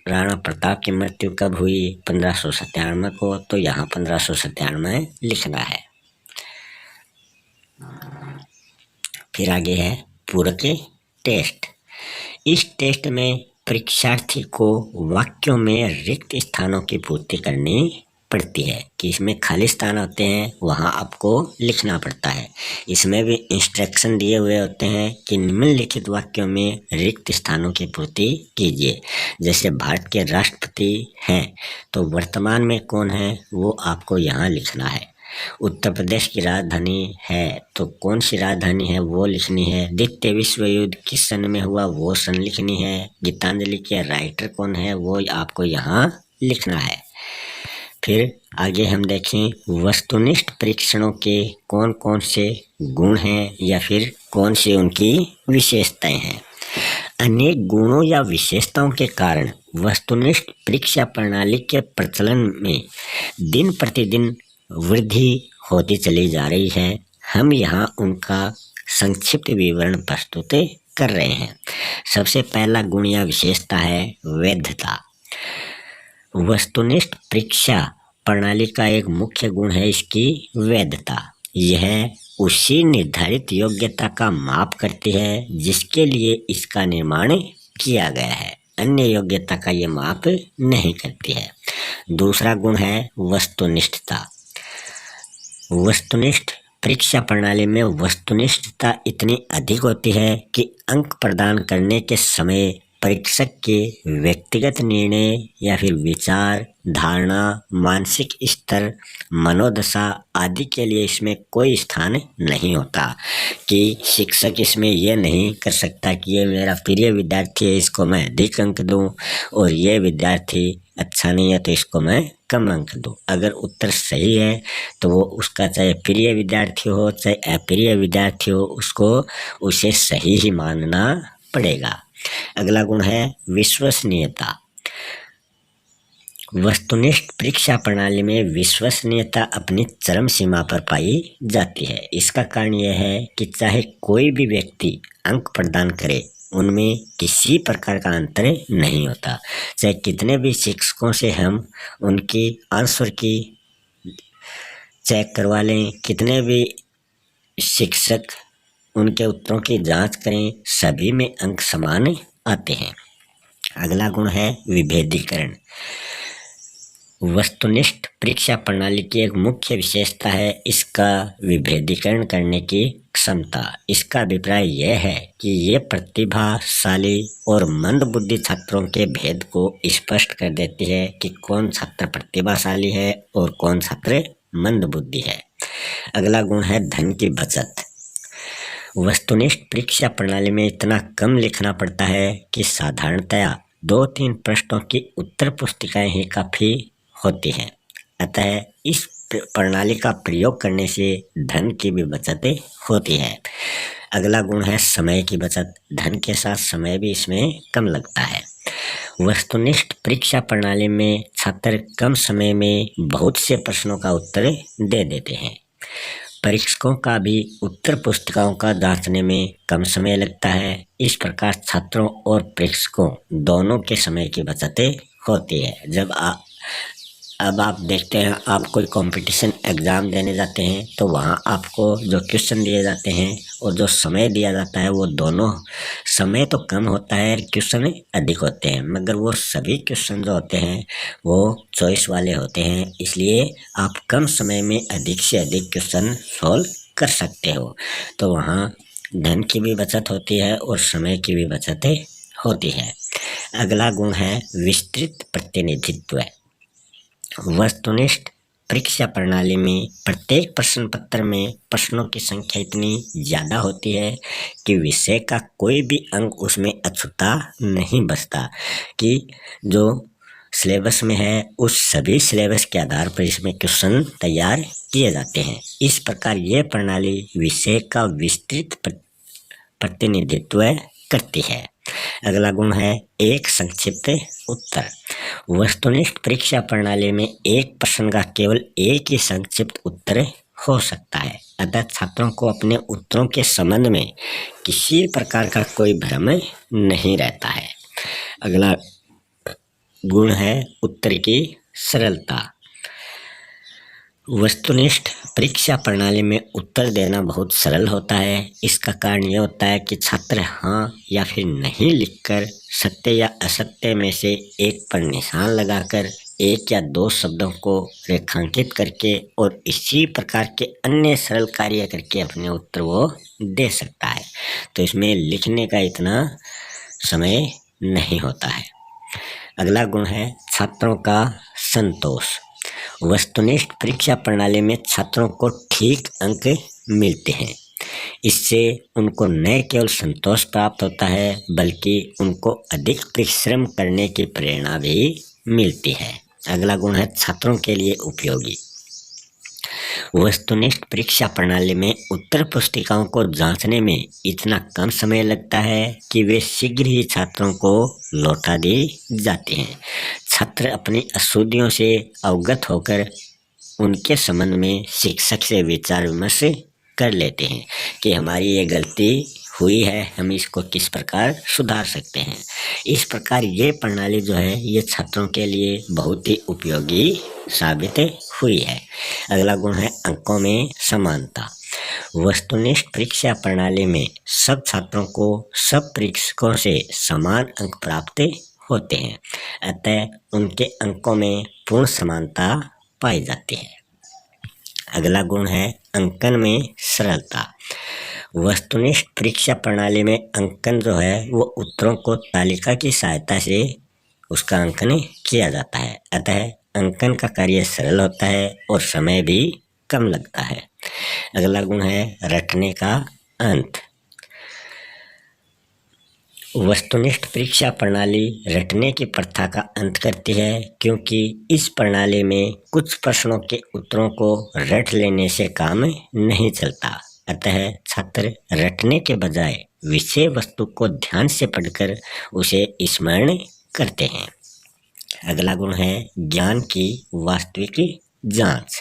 राणा प्रताप की मृत्यु कब हुई, 1597 को, तो यहाँ 1597 लिखना है। फिर आगे है पूरक टेस्ट। इस टेस्ट में परीक्षार्थी को वाक्यों में रिक्त स्थानों की पूर्ति करनी पड़ती है कि इसमें खाली स्थान होते हैं वहाँ आपको लिखना पड़ता है। इसमें भी इंस्ट्रक्शन दिए हुए होते हैं कि निम्नलिखित वाक्यों में रिक्त स्थानों की पूर्ति कीजिए। जैसे भारत के राष्ट्रपति हैं तो वर्तमान में कौन है वो आपको यहाँ लिखना है। उत्तर प्रदेश की राजधानी है तो कौन सी राजधानी है वो लिखनी है। द्वितीय विश्व युद्ध किस सन में हुआ वो सन लिखनी है। गीतांजलि के राइटर कौन है वो आपको यहाँ लिखना है। फिर आगे हम देखें वस्तुनिष्ठ परीक्षणों के कौन कौन से गुण हैं या फिर कौन सी उनकी विशेषताएं हैं। अनेक गुणों या विशेषताओं के कारण वस्तुनिष्ठ परीक्षा प्रणाली के प्रचलन में दिन प्रतिदिन वृद्धि होती चली जा रही है। हम यहाँ उनका संक्षिप्त विवरण प्रस्तुत कर रहे हैं। सबसे पहला गुण या विशेषता है वैधता। वस्तुनिष्ठ परीक्षा प्रणाली का एक मुख्य गुण है इसकी वैधता। यह उसी निर्धारित योग्यता का माप करती है जिसके लिए इसका निर्माण किया गया है, अन्य योग्यता का ये माप नहीं करती है। दूसरा गुण है वस्तुनिष्ठता। वस्तुनिष्ठ परीक्षा प्रणाली में वस्तुनिष्ठता इतनी अधिक होती है कि अंक प्रदान करने के समय परीक्षक के व्यक्तिगत निर्णय या फिर विचार, धारणा, मानसिक स्तर, मनोदशा आदि के लिए इसमें कोई स्थान नहीं होता कि शिक्षक इसमें यह नहीं कर सकता कि ये मेरा प्रिय विद्यार्थी है इसको मैं अधिक अंक दूं और ये विद्यार्थी अच्छा नहीं है तो इसको मैं कम अंक दूं। अगर उत्तर सही है तो वो उसका चाहे प्रिय विद्यार्थी हो चाहे अप्रिय विद्यार्थी हो उसको उसे सही ही मानना पड़ेगा। अगला गुण है विश्वसनीयता। वस्तुनिष्ठ परीक्षा प्रणाली में विश्वसनीयता अपनी चरम सीमा पर पाई जाती है। इसका कारण यह है कि चाहे कोई भी व्यक्ति अंक प्रदान करे उनमें किसी प्रकार का अंतर नहीं होता। चाहे कितने भी शिक्षकों से हम उनकी आंसर की चेक करवा लें, कितने भी शिक्षक उनके उत्तरों की जांच करें, सभी में अंक समान आते हैं। अगला गुण है विभेदीकरण। वस्तुनिष्ठ परीक्षा प्रणाली की एक मुख्य विशेषता है इसका विभेदीकरण करने की क्षमता। इसका अभिप्राय यह है कि ये प्रतिभाशाली और मंदबुद्धि छात्रों के भेद को स्पष्ट कर देती है कि कौन छात्र प्रतिभाशाली है और कौन छात्र मंदबुद्धि है। अगला गुण है धन की बचत। वस्तुनिष्ठ परीक्षा प्रणाली में इतना कम लिखना पड़ता है कि साधारणतया 2-3 प्रश्नों की उत्तर पुस्तिकाएं ही काफ़ी होती हैं। अतः इस प्रणाली का प्रयोग करने से धन की भी बचत होती है। अगला गुण है समय की बचत। धन के साथ समय भी इसमें कम लगता है। वस्तुनिष्ठ परीक्षा प्रणाली में छात्र कम समय में बहुत से प्रश्नों का उत्तर दे देते हैं। परीक्षकों का भी उत्तर पुस्तिकाओं का जांचने में कम समय लगता है। इस प्रकार छात्रों और परीक्षकों दोनों के समय की बचत होती है। अब आप देखते हैं, आप कोई कंपटीशन एग्ज़ाम देने जाते हैं तो वहाँ आपको जो क्वेश्चन दिए जाते हैं और जो समय दिया जाता है, वो दोनों समय तो कम होता है, क्वेश्चन अधिक होते हैं, मगर वो सभी क्वेश्चन जो होते हैं वो चॉइस वाले होते हैं। इसलिए आप कम समय में अधिक से अधिक क्वेश्चन सॉल्व कर सकते हो। तो वहाँ धन की भी बचत होती है और समय की भी बचत होती है। अगला गुण है विस्तृत प्रतिनिधित्व। वस्तुनिष्ठ परीक्षा प्रणाली में प्रत्येक प्रश्न पत्र में प्रश्नों की संख्या इतनी ज़्यादा होती है कि विषय का कोई भी अंग उसमें अछूता नहीं बचता, कि जो सिलेबस में है उस सभी सिलेबस के आधार पर इसमें क्वेश्चन तैयार किए जाते हैं। इस प्रकार यह प्रणाली विषय का विस्तृत प्रतिनिधित्व करती है। अगला गुण है एक संक्षिप्त उत्तर। वस्तुनिष्ठ परीक्षा प्रणाली में एक प्रश्न का केवल एक ही संक्षिप्त उत्तर हो सकता है, अतः छात्रों को अपने उत्तरों के संबंध में किसी प्रकार का कोई भ्रम नहीं रहता है। अगला गुण है उत्तर की सरलता। वस्तुनिष्ठ परीक्षा प्रणाली में उत्तर देना बहुत सरल होता है। इसका कारण यह होता है कि छात्र हाँ या फिर नहीं लिखकर सत्य या असत्य में से एक पर निशान लगाकर एक या दो शब्दों को रेखांकित करके और इसी प्रकार के अन्य सरल कार्य करके अपने उत्तर वो दे सकता है। तो इसमें लिखने का इतना समय नहीं होता है। अगला गुण है छात्रों का संतोष। वस्तुनिष्ठ परीक्षा प्रणाली में छात्रों को ठीक अंक मिलते हैं। इससे उनको न केवल संतोष प्राप्त होता है बल्कि उनको अधिक परिश्रम करने की प्रेरणा भी मिलती है। अगला गुण है छात्रों के लिए उपयोगी। वस्तुनिष्ठ परीक्षा प्रणाली में उत्तर पुस्तिकाओं को जांचने में इतना कम समय लगता है कि वे शीघ्र ही छात्रों को लौटा दी जाती हैं। छात्र अपनी अशुद्धियों से अवगत होकर उनके संबंध में शिक्षक से विचार विमर्श कर लेते हैं कि हमारी ये गलती हुई है, हम इसको किस प्रकार सुधार सकते हैं। इस प्रकार ये प्रणाली जो है ये छात्रों के लिए बहुत ही उपयोगी साबित हुई है। अगला गुण है अंकों में समानता। वस्तुनिष्ठ परीक्षा प्रणाली में सब छात्रों को सब परीक्षकों से समान अंक प्राप्त होते हैं, अतः उनके अंकों में पूर्ण समानता पाई जाती है। अगला गुण है अंकन में सरलता। वस्तुनिष्ठ परीक्षा प्रणाली में अंकन जो है वो उत्तरों को तालिका की सहायता से उसका अंकन किया जाता है, अतः अंकन का कार्य सरल होता है और समय भी कम लगता है। अगला गुण है रटने का अंत। वस्तुनिष्ठ परीक्षा प्रणाली रटने की प्रथा का अंत करती है, क्योंकि इस प्रणाली में कुछ प्रश्नों के उत्तरों को रट लेने से काम नहीं चलता, अतः छात्र रटने के बजाय विषय वस्तु को ध्यान से पढ़कर उसे स्मरण करते हैं। अगला गुण है ज्ञान की वास्तविक जांच।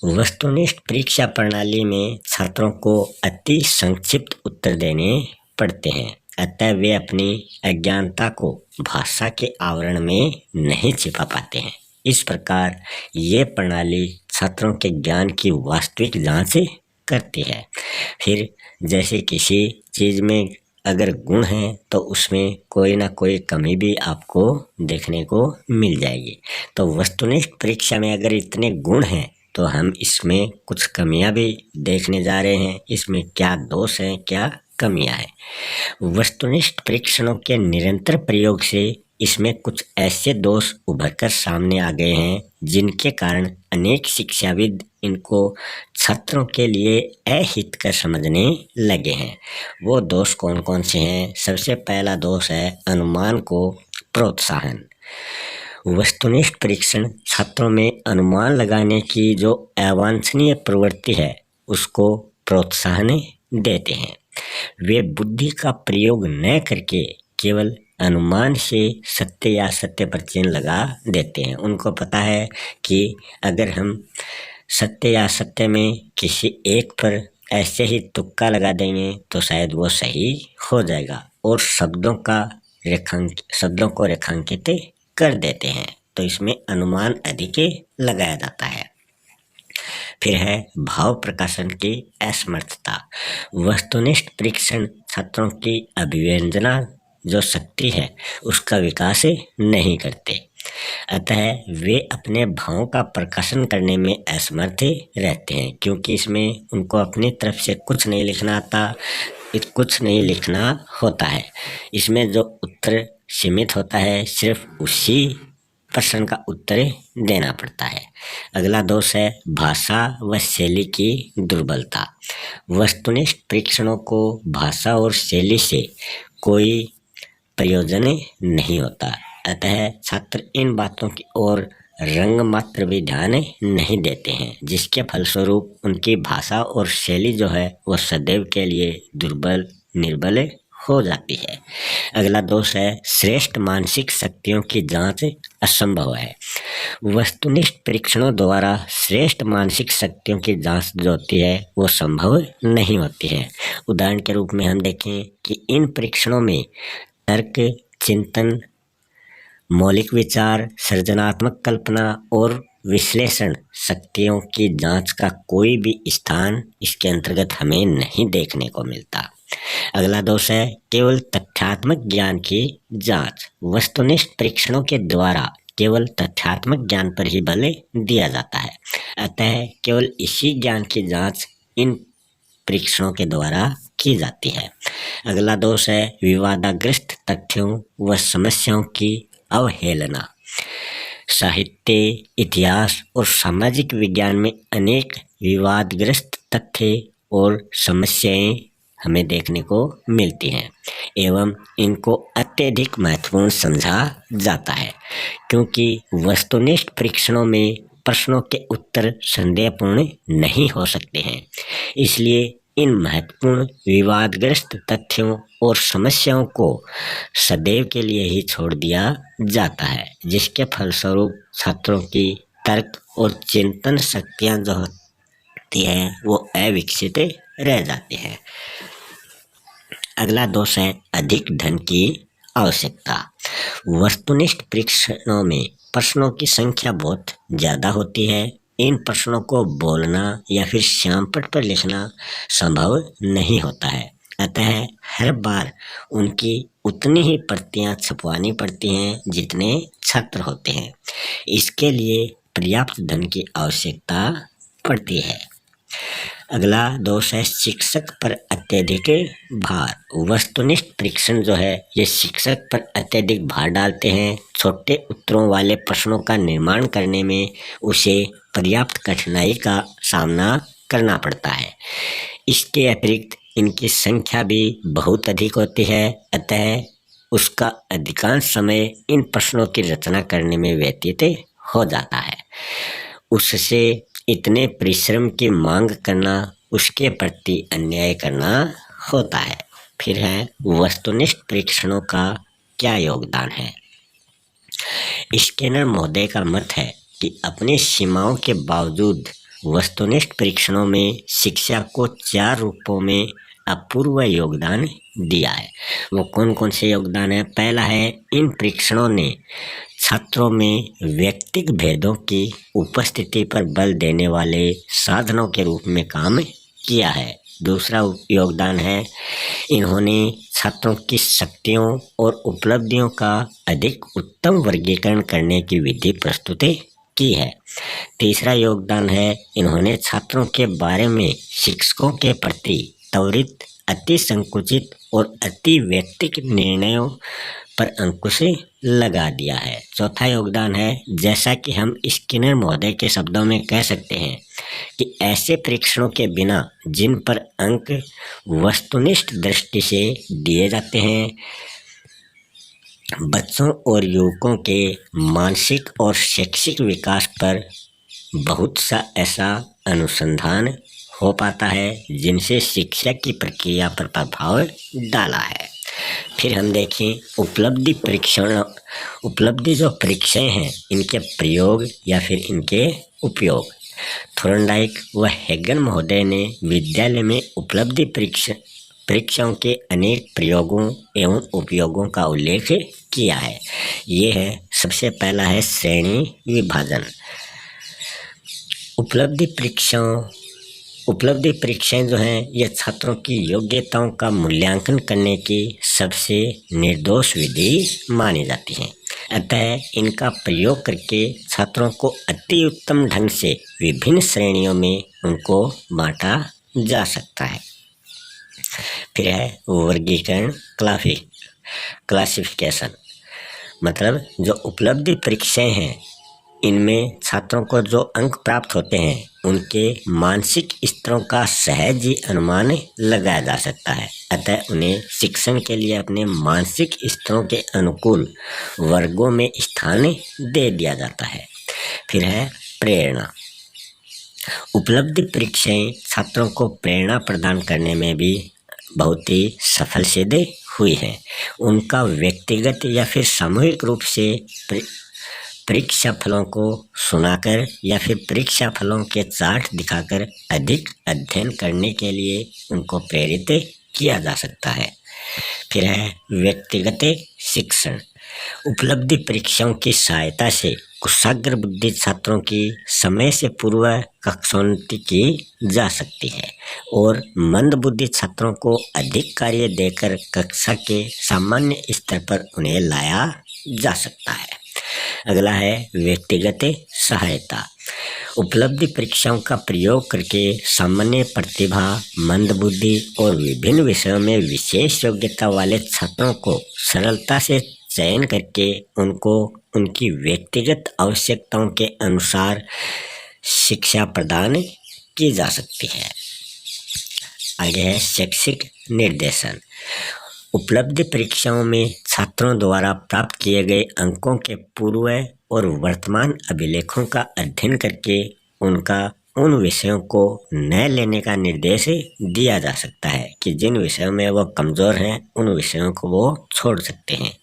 वस्तुनिष्ठ परीक्षा प्रणाली में छात्रों को अति संक्षिप्त उत्तर देने पड़ते हैं, अतः वे अपनी अज्ञानता को भाषा के आवरण में नहीं छिपा पाते हैं। इस प्रकार ये प्रणाली छात्रों के ज्ञान की वास्तविक जांच करती है। फिर जैसे किसी चीज़ में अगर गुण है तो उसमें कोई ना कोई कमी भी आपको देखने को मिल जाएगी। तो वस्तुनिष्ठ परीक्षा में अगर इतने गुण हैं तो हम इसमें कुछ कमियां भी देखने जा रहे हैं, इसमें क्या दोष हैं, क्या कमियां हैं। वस्तुनिष्ठ परीक्षणों के निरंतर प्रयोग से इसमें कुछ ऐसे दोष उभर कर सामने आ गए हैं जिनके कारण अनेक शिक्षाविद इनको छात्रों के लिए अहितकर समझने लगे हैं। वो दोष कौन कौन से हैं? सबसे पहला दोष है अनुमान को प्रोत्साहन। वस्तुनिष्ठ परीक्षण छात्रों में अनुमान लगाने की जो अवांछनीय प्रवृत्ति है उसको प्रोत्साहन देते हैं। वे बुद्धि का प्रयोग न करके केवल अनुमान से सत्य या सत्य पर चिन्ह लगा देते हैं। उनको पता है कि अगर हम सत्य या सत्य में किसी एक पर ऐसे ही तुक्का लगा देंगे तो शायद वो सही हो जाएगा, और शब्दों को रेखांकित कर देते हैं, तो इसमें अनुमान अधिक लगाया जाता है। फिर है भाव प्रकाशन की असमर्थता। वस्तुनिष्ठ परीक्षण छात्रों की अभिव्यंजना जो शक्ति है उसका विकास नहीं करते, अतः वे अपने भावों का प्रकाशन करने में असमर्थ रहते हैं, क्योंकि इसमें उनको अपनी तरफ से कुछ नहीं लिखना आता, कुछ नहीं लिखना होता है। इसमें जो उत्तर सीमित होता है सिर्फ उसी प्रश्न का उत्तर देना पड़ता है। अगला दोष है भाषा व शैली की दुर्बलता। वस्तुनिष्ठ परीक्षणों को भाषा और शैली से कोई प्रयोजन नहीं होता, अतः छात्र इन बातों की ओर रंग मात्र भी ध्यान नहीं देते हैं, जिसके फलस्वरूप उनकी भाषा और शैली जो है वो सदैव के लिए निर्बल हो जाती है। अगला दोष है श्रेष्ठ मानसिक शक्तियों की जांच असंभव है। वस्तुनिष्ठ परीक्षणों द्वारा श्रेष्ठ मानसिक शक्तियों की जांच जो होती है वो संभव नहीं होती है। उदाहरण के रूप में हम देखें कि इन परीक्षणों में तर्क, चिंतन, मौलिक विचार, सृजनात्मक कल्पना और विश्लेषण शक्तियों की जांच का कोई भी स्थान इसके अंतर्गत हमें नहीं देखने को मिलता। अगला दोष है केवल तथ्यात्मक ज्ञान की जांच। वस्तुनिष्ठ परीक्षणों के द्वारा केवल तथ्यात्मक ज्ञान पर ही बल दिया जाता है, अतः केवल इसी ज्ञान की जांच इन परीक्षणों के द्वारा की जाती है। अगला दोष है विवादाग्रस्त तथ्यों व समस्याओं की अवहेलना। साहित्य, इतिहास और सामाजिक विज्ञान में अनेक विवादग्रस्त तथ्य और समस्याएं हमें देखने को मिलती हैं एवं इनको अत्यधिक महत्वपूर्ण समझा जाता है, क्योंकि वस्तुनिष्ठ परीक्षणों में प्रश्नों के उत्तर संदेहपूर्ण नहीं हो सकते हैं। इसलिए इन महत्वपूर्ण विवादग्रस्त तथ्यों और समस्याओं को सदैव के लिए ही छोड़ दिया जाता है, जिसके फलस्वरूप छात्रों की तर्क और चिंतन शक्तियां जो होती हैं वो अविकसित रह जाती हैं। अगला दोष है अधिक धन की आवश्यकता। वस्तुनिष्ठ परीक्षणों में प्रश्नों की संख्या बहुत ज़्यादा होती है। इन प्रश्नों को बोलना या फिर श्यामपट्ट पर लिखना संभव नहीं होता है, अतः हर बार उनकी उतनी ही प्रतियां छपवानी पड़ती हैं जितने छात्र होते हैं। इसके लिए पर्याप्त धन की आवश्यकता पड़ती है। अगला दोष है शिक्षक पर अत्यधिक भार। वस्तुनिष्ठ परीक्षण जो है ये शिक्षक पर अत्यधिक भार डालते हैं। छोटे उत्तरों वाले प्रश्नों का निर्माण करने में उसे पर्याप्त कठिनाई का सामना करना पड़ता है। इसके अतिरिक्त इनकी संख्या भी बहुत अधिक होती है, अतः उसका अधिकांश समय इन प्रश्नों की रचना करने में व्यतीत हो जाता है। उससे इतने परिश्रम की मांग करना उसके प्रति अन्याय करना होता है। फिर है वस्तुनिष्ठ परीक्षणों का क्या योगदान है। स्किनर महोदय का मत है कि अपनी सीमाओं के बावजूद वस्तुनिष्ठ परीक्षणों में शिक्षा को 4 रूपों में अपूर्व योगदान दिया है। वो कौन कौन से योगदान है? पहला है इन परीक्षणों ने छात्रों में व्यक्तिगत भेदों की उपस्थिति पर बल देने वाले साधनों के रूप में काम किया है। दूसरा योगदान है इन्होंने छात्रों की शक्तियों और उपलब्धियों का अधिक उत्तम वर्गीकरण करने की विधि प्रस्तुत की है। तीसरा योगदान है इन्होंने छात्रों के बारे में शिक्षकों के प्रति त्वरित, अति संकुचित और अति व्यक्तिगत निर्णयों पर अंकुश लगा दिया है। चौथा योगदान है जैसा कि हम स्किनर महोदय के शब्दों में कह सकते हैं कि ऐसे परीक्षणों के बिना जिन पर अंक वस्तुनिष्ठ दृष्टि से दिए जाते हैं बच्चों और युवकों के मानसिक और शैक्षिक विकास पर बहुत सा ऐसा अनुसंधान हो पाता है जिनसे शिक्षा की प्रक्रिया पर प्रभाव डाला है। फिर हम देखें उपलब्धि जो परीक्षाएं हैं इनके प्रयोग या फिर इनके उपयोग। थोर्नडाइक व हेगन महोदय ने विद्यालय में उपलब्धि परीक्षाओं के अनेक प्रयोगों एवं उपयोगों का उल्लेख किया है। ये है, सबसे पहला है श्रेणी विभाजन। उपलब्धि परीक्षाएं जो हैं ये छात्रों की योग्यताओं का मूल्यांकन करने की सबसे निर्दोष विधि मानी जाती हैं। अतः इनका प्रयोग करके छात्रों को अति उत्तम ढंग से विभिन्न श्रेणियों में उनको बांटा जा सकता है। फिर है वर्गीकरण, क्लासिफिकेशन। मतलब जो उपलब्धि परीक्षाएं हैं इनमें छात्रों को जो अंक प्राप्त होते हैं उनके मानसिक स्तरों का सहज ही अनुमान लगाया जा सकता है। अतः उन्हें शिक्षण के लिए अपने मानसिक स्तरों के अनुकूल वर्गों में स्थान दे दिया जाता है। फिर है प्रेरणा। उपलब्धि परीक्षाएं छात्रों को प्रेरणा प्रदान करने में भी बहुत ही सफल सिद्ध हुई है। उनका व्यक्तिगत या फिर सामूहिक रूप से परीक्षा फलों को सुनाकर या फिर परीक्षा फलों के चार्ट दिखाकर अधिक अध्ययन करने के लिए उनको प्रेरित किया जा सकता है। फिर है व्यक्तिगत शिक्षण। उपलब्धि परीक्षाओं की सहायता से कुशाग्र बुद्धि छात्रों की समय से पूर्व कक्षोन्नति की जा सकती है और मंद बुद्धि छात्रों को अधिक कार्य देकर कक्षा के सामान्य स्तर पर उन्हें लाया जा सकता है। अगला है व्यक्तिगत सहायता। उपलब्धि परीक्षाओं का प्रयोग करके सामान्य प्रतिभा, मंद बुद्धि और विभिन्न विषयों में विशेष योग्यता वाले छात्रों को सरलता से चयन करके उनको उनकी व्यक्तिगत आवश्यकताओं के अनुसार शिक्षा प्रदान की जा सकती है। आगे है शैक्षिक निर्देशन। उपलब्धि परीक्षाओं में छात्रों द्वारा प्राप्त किए गए अंकों के पूर्व और वर्तमान अभिलेखों का अध्ययन करके उनका उन विषयों को न लेने का निर्देश दिया जा सकता है कि जिन विषयों में वो कमज़ोर हैं उन विषयों को वो छोड़ सकते हैं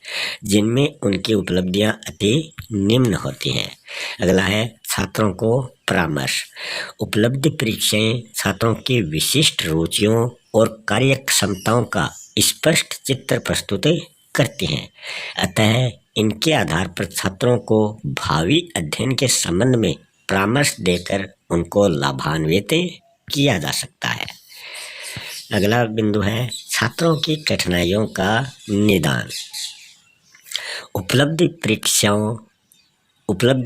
जिनमें उनकी उपलब्धियां अति निम्न होती हैं। अगला है छात्रों को परामर्श। उपलब्धि परीक्षाएं छात्रों की विशिष्ट रुचियों और कार्य क्षमताओं का स्पष्ट चित्र प्रस्तुत करती हैं। अतः इनके आधार पर छात्रों को भावी अध्ययन के संबंध में परामर्श देकर उनको लाभान्वित किया जा सकता है। अगला बिंदु है छात्रों की कठिनाइयों का निदान। उपलब्धि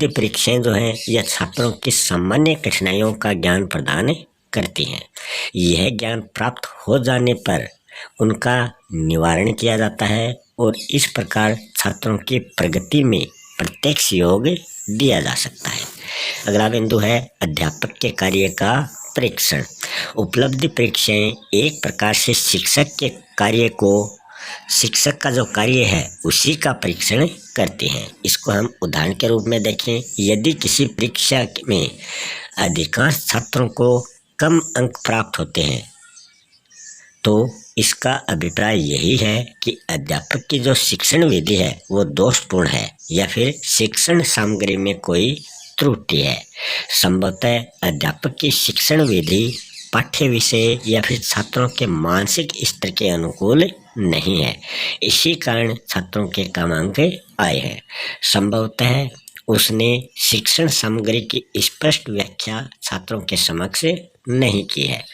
परीक्षाएं जो हैं यह छात्रों की सामान्य कठिनाइयों का ज्ञान प्रदान करती हैं। यह ज्ञान प्राप्त हो जाने पर उनका निवारण किया जाता है और इस प्रकार छात्रों की प्रगति में प्रत्यक्ष योग दिया जा सकता है। अगला बिंदु है अध्यापक के कार्य का परीक्षण। उपलब्धि परीक्षाएं एक प्रकार से शिक्षक का जो कार्य है उसी का परीक्षण करते हैं। इसको हम उदाहरण के रूप में देखें। यदि किसी परीक्षा में अधिकांश छात्रों को कम अंक प्राप्त होते हैं तो इसका अभिप्राय यही है कि अध्यापक की जो शिक्षण विधि है वो दोषपूर्ण है या फिर शिक्षण सामग्री में कोई त्रुटि है। संभवतः अध्यापक की शिक्षण विधि पाठ्य विषय या फिर छात्रों के मानसिक स्तर के अनुकूल नहीं है। इसी कारण छात्रों के कम अंक आए हैं। संभवतः उसने शिक्षण सामग्री की स्पष्ट व्याख्या छात्रों के समक्ष नहीं की है।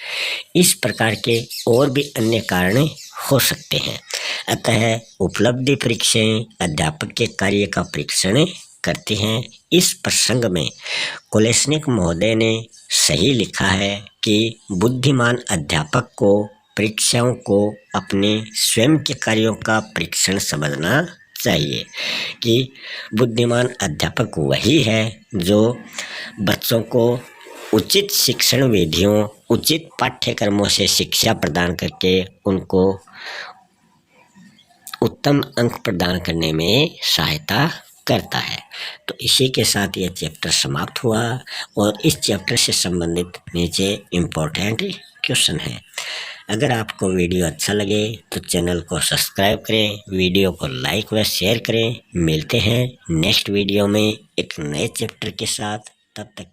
इस प्रकार के और भी अन्य कारण हो सकते हैं। अतः उपलब्धि परीक्षाएं अध्यापक के कार्य का परीक्षण करती हैं। इस प्रसंग में कोलेस्निक महोदय ने सही लिखा है कि बुद्धिमान अध्यापक को परीक्षाओं को अपने स्वयं के कार्यों का परीक्षण समझना चाहिए कि बुद्धिमान अध्यापक वही है जो बच्चों को उचित शिक्षण विधियों, उचित पाठ्यक्रमों से शिक्षा प्रदान करके उनको उत्तम अंक प्रदान करने में सहायता करता है। तो इसी के साथ यह चैप्टर समाप्त हुआ और इस चैप्टर से संबंधित नीचे इम्पोर्टेंट क्वेश्चन है। अगर आपको वीडियो अच्छा लगे तो चैनल को सब्सक्राइब करें, वीडियो को लाइक व शेयर करें। मिलते हैं नेक्स्ट वीडियो में एक नए चैप्टर के साथ। तब तक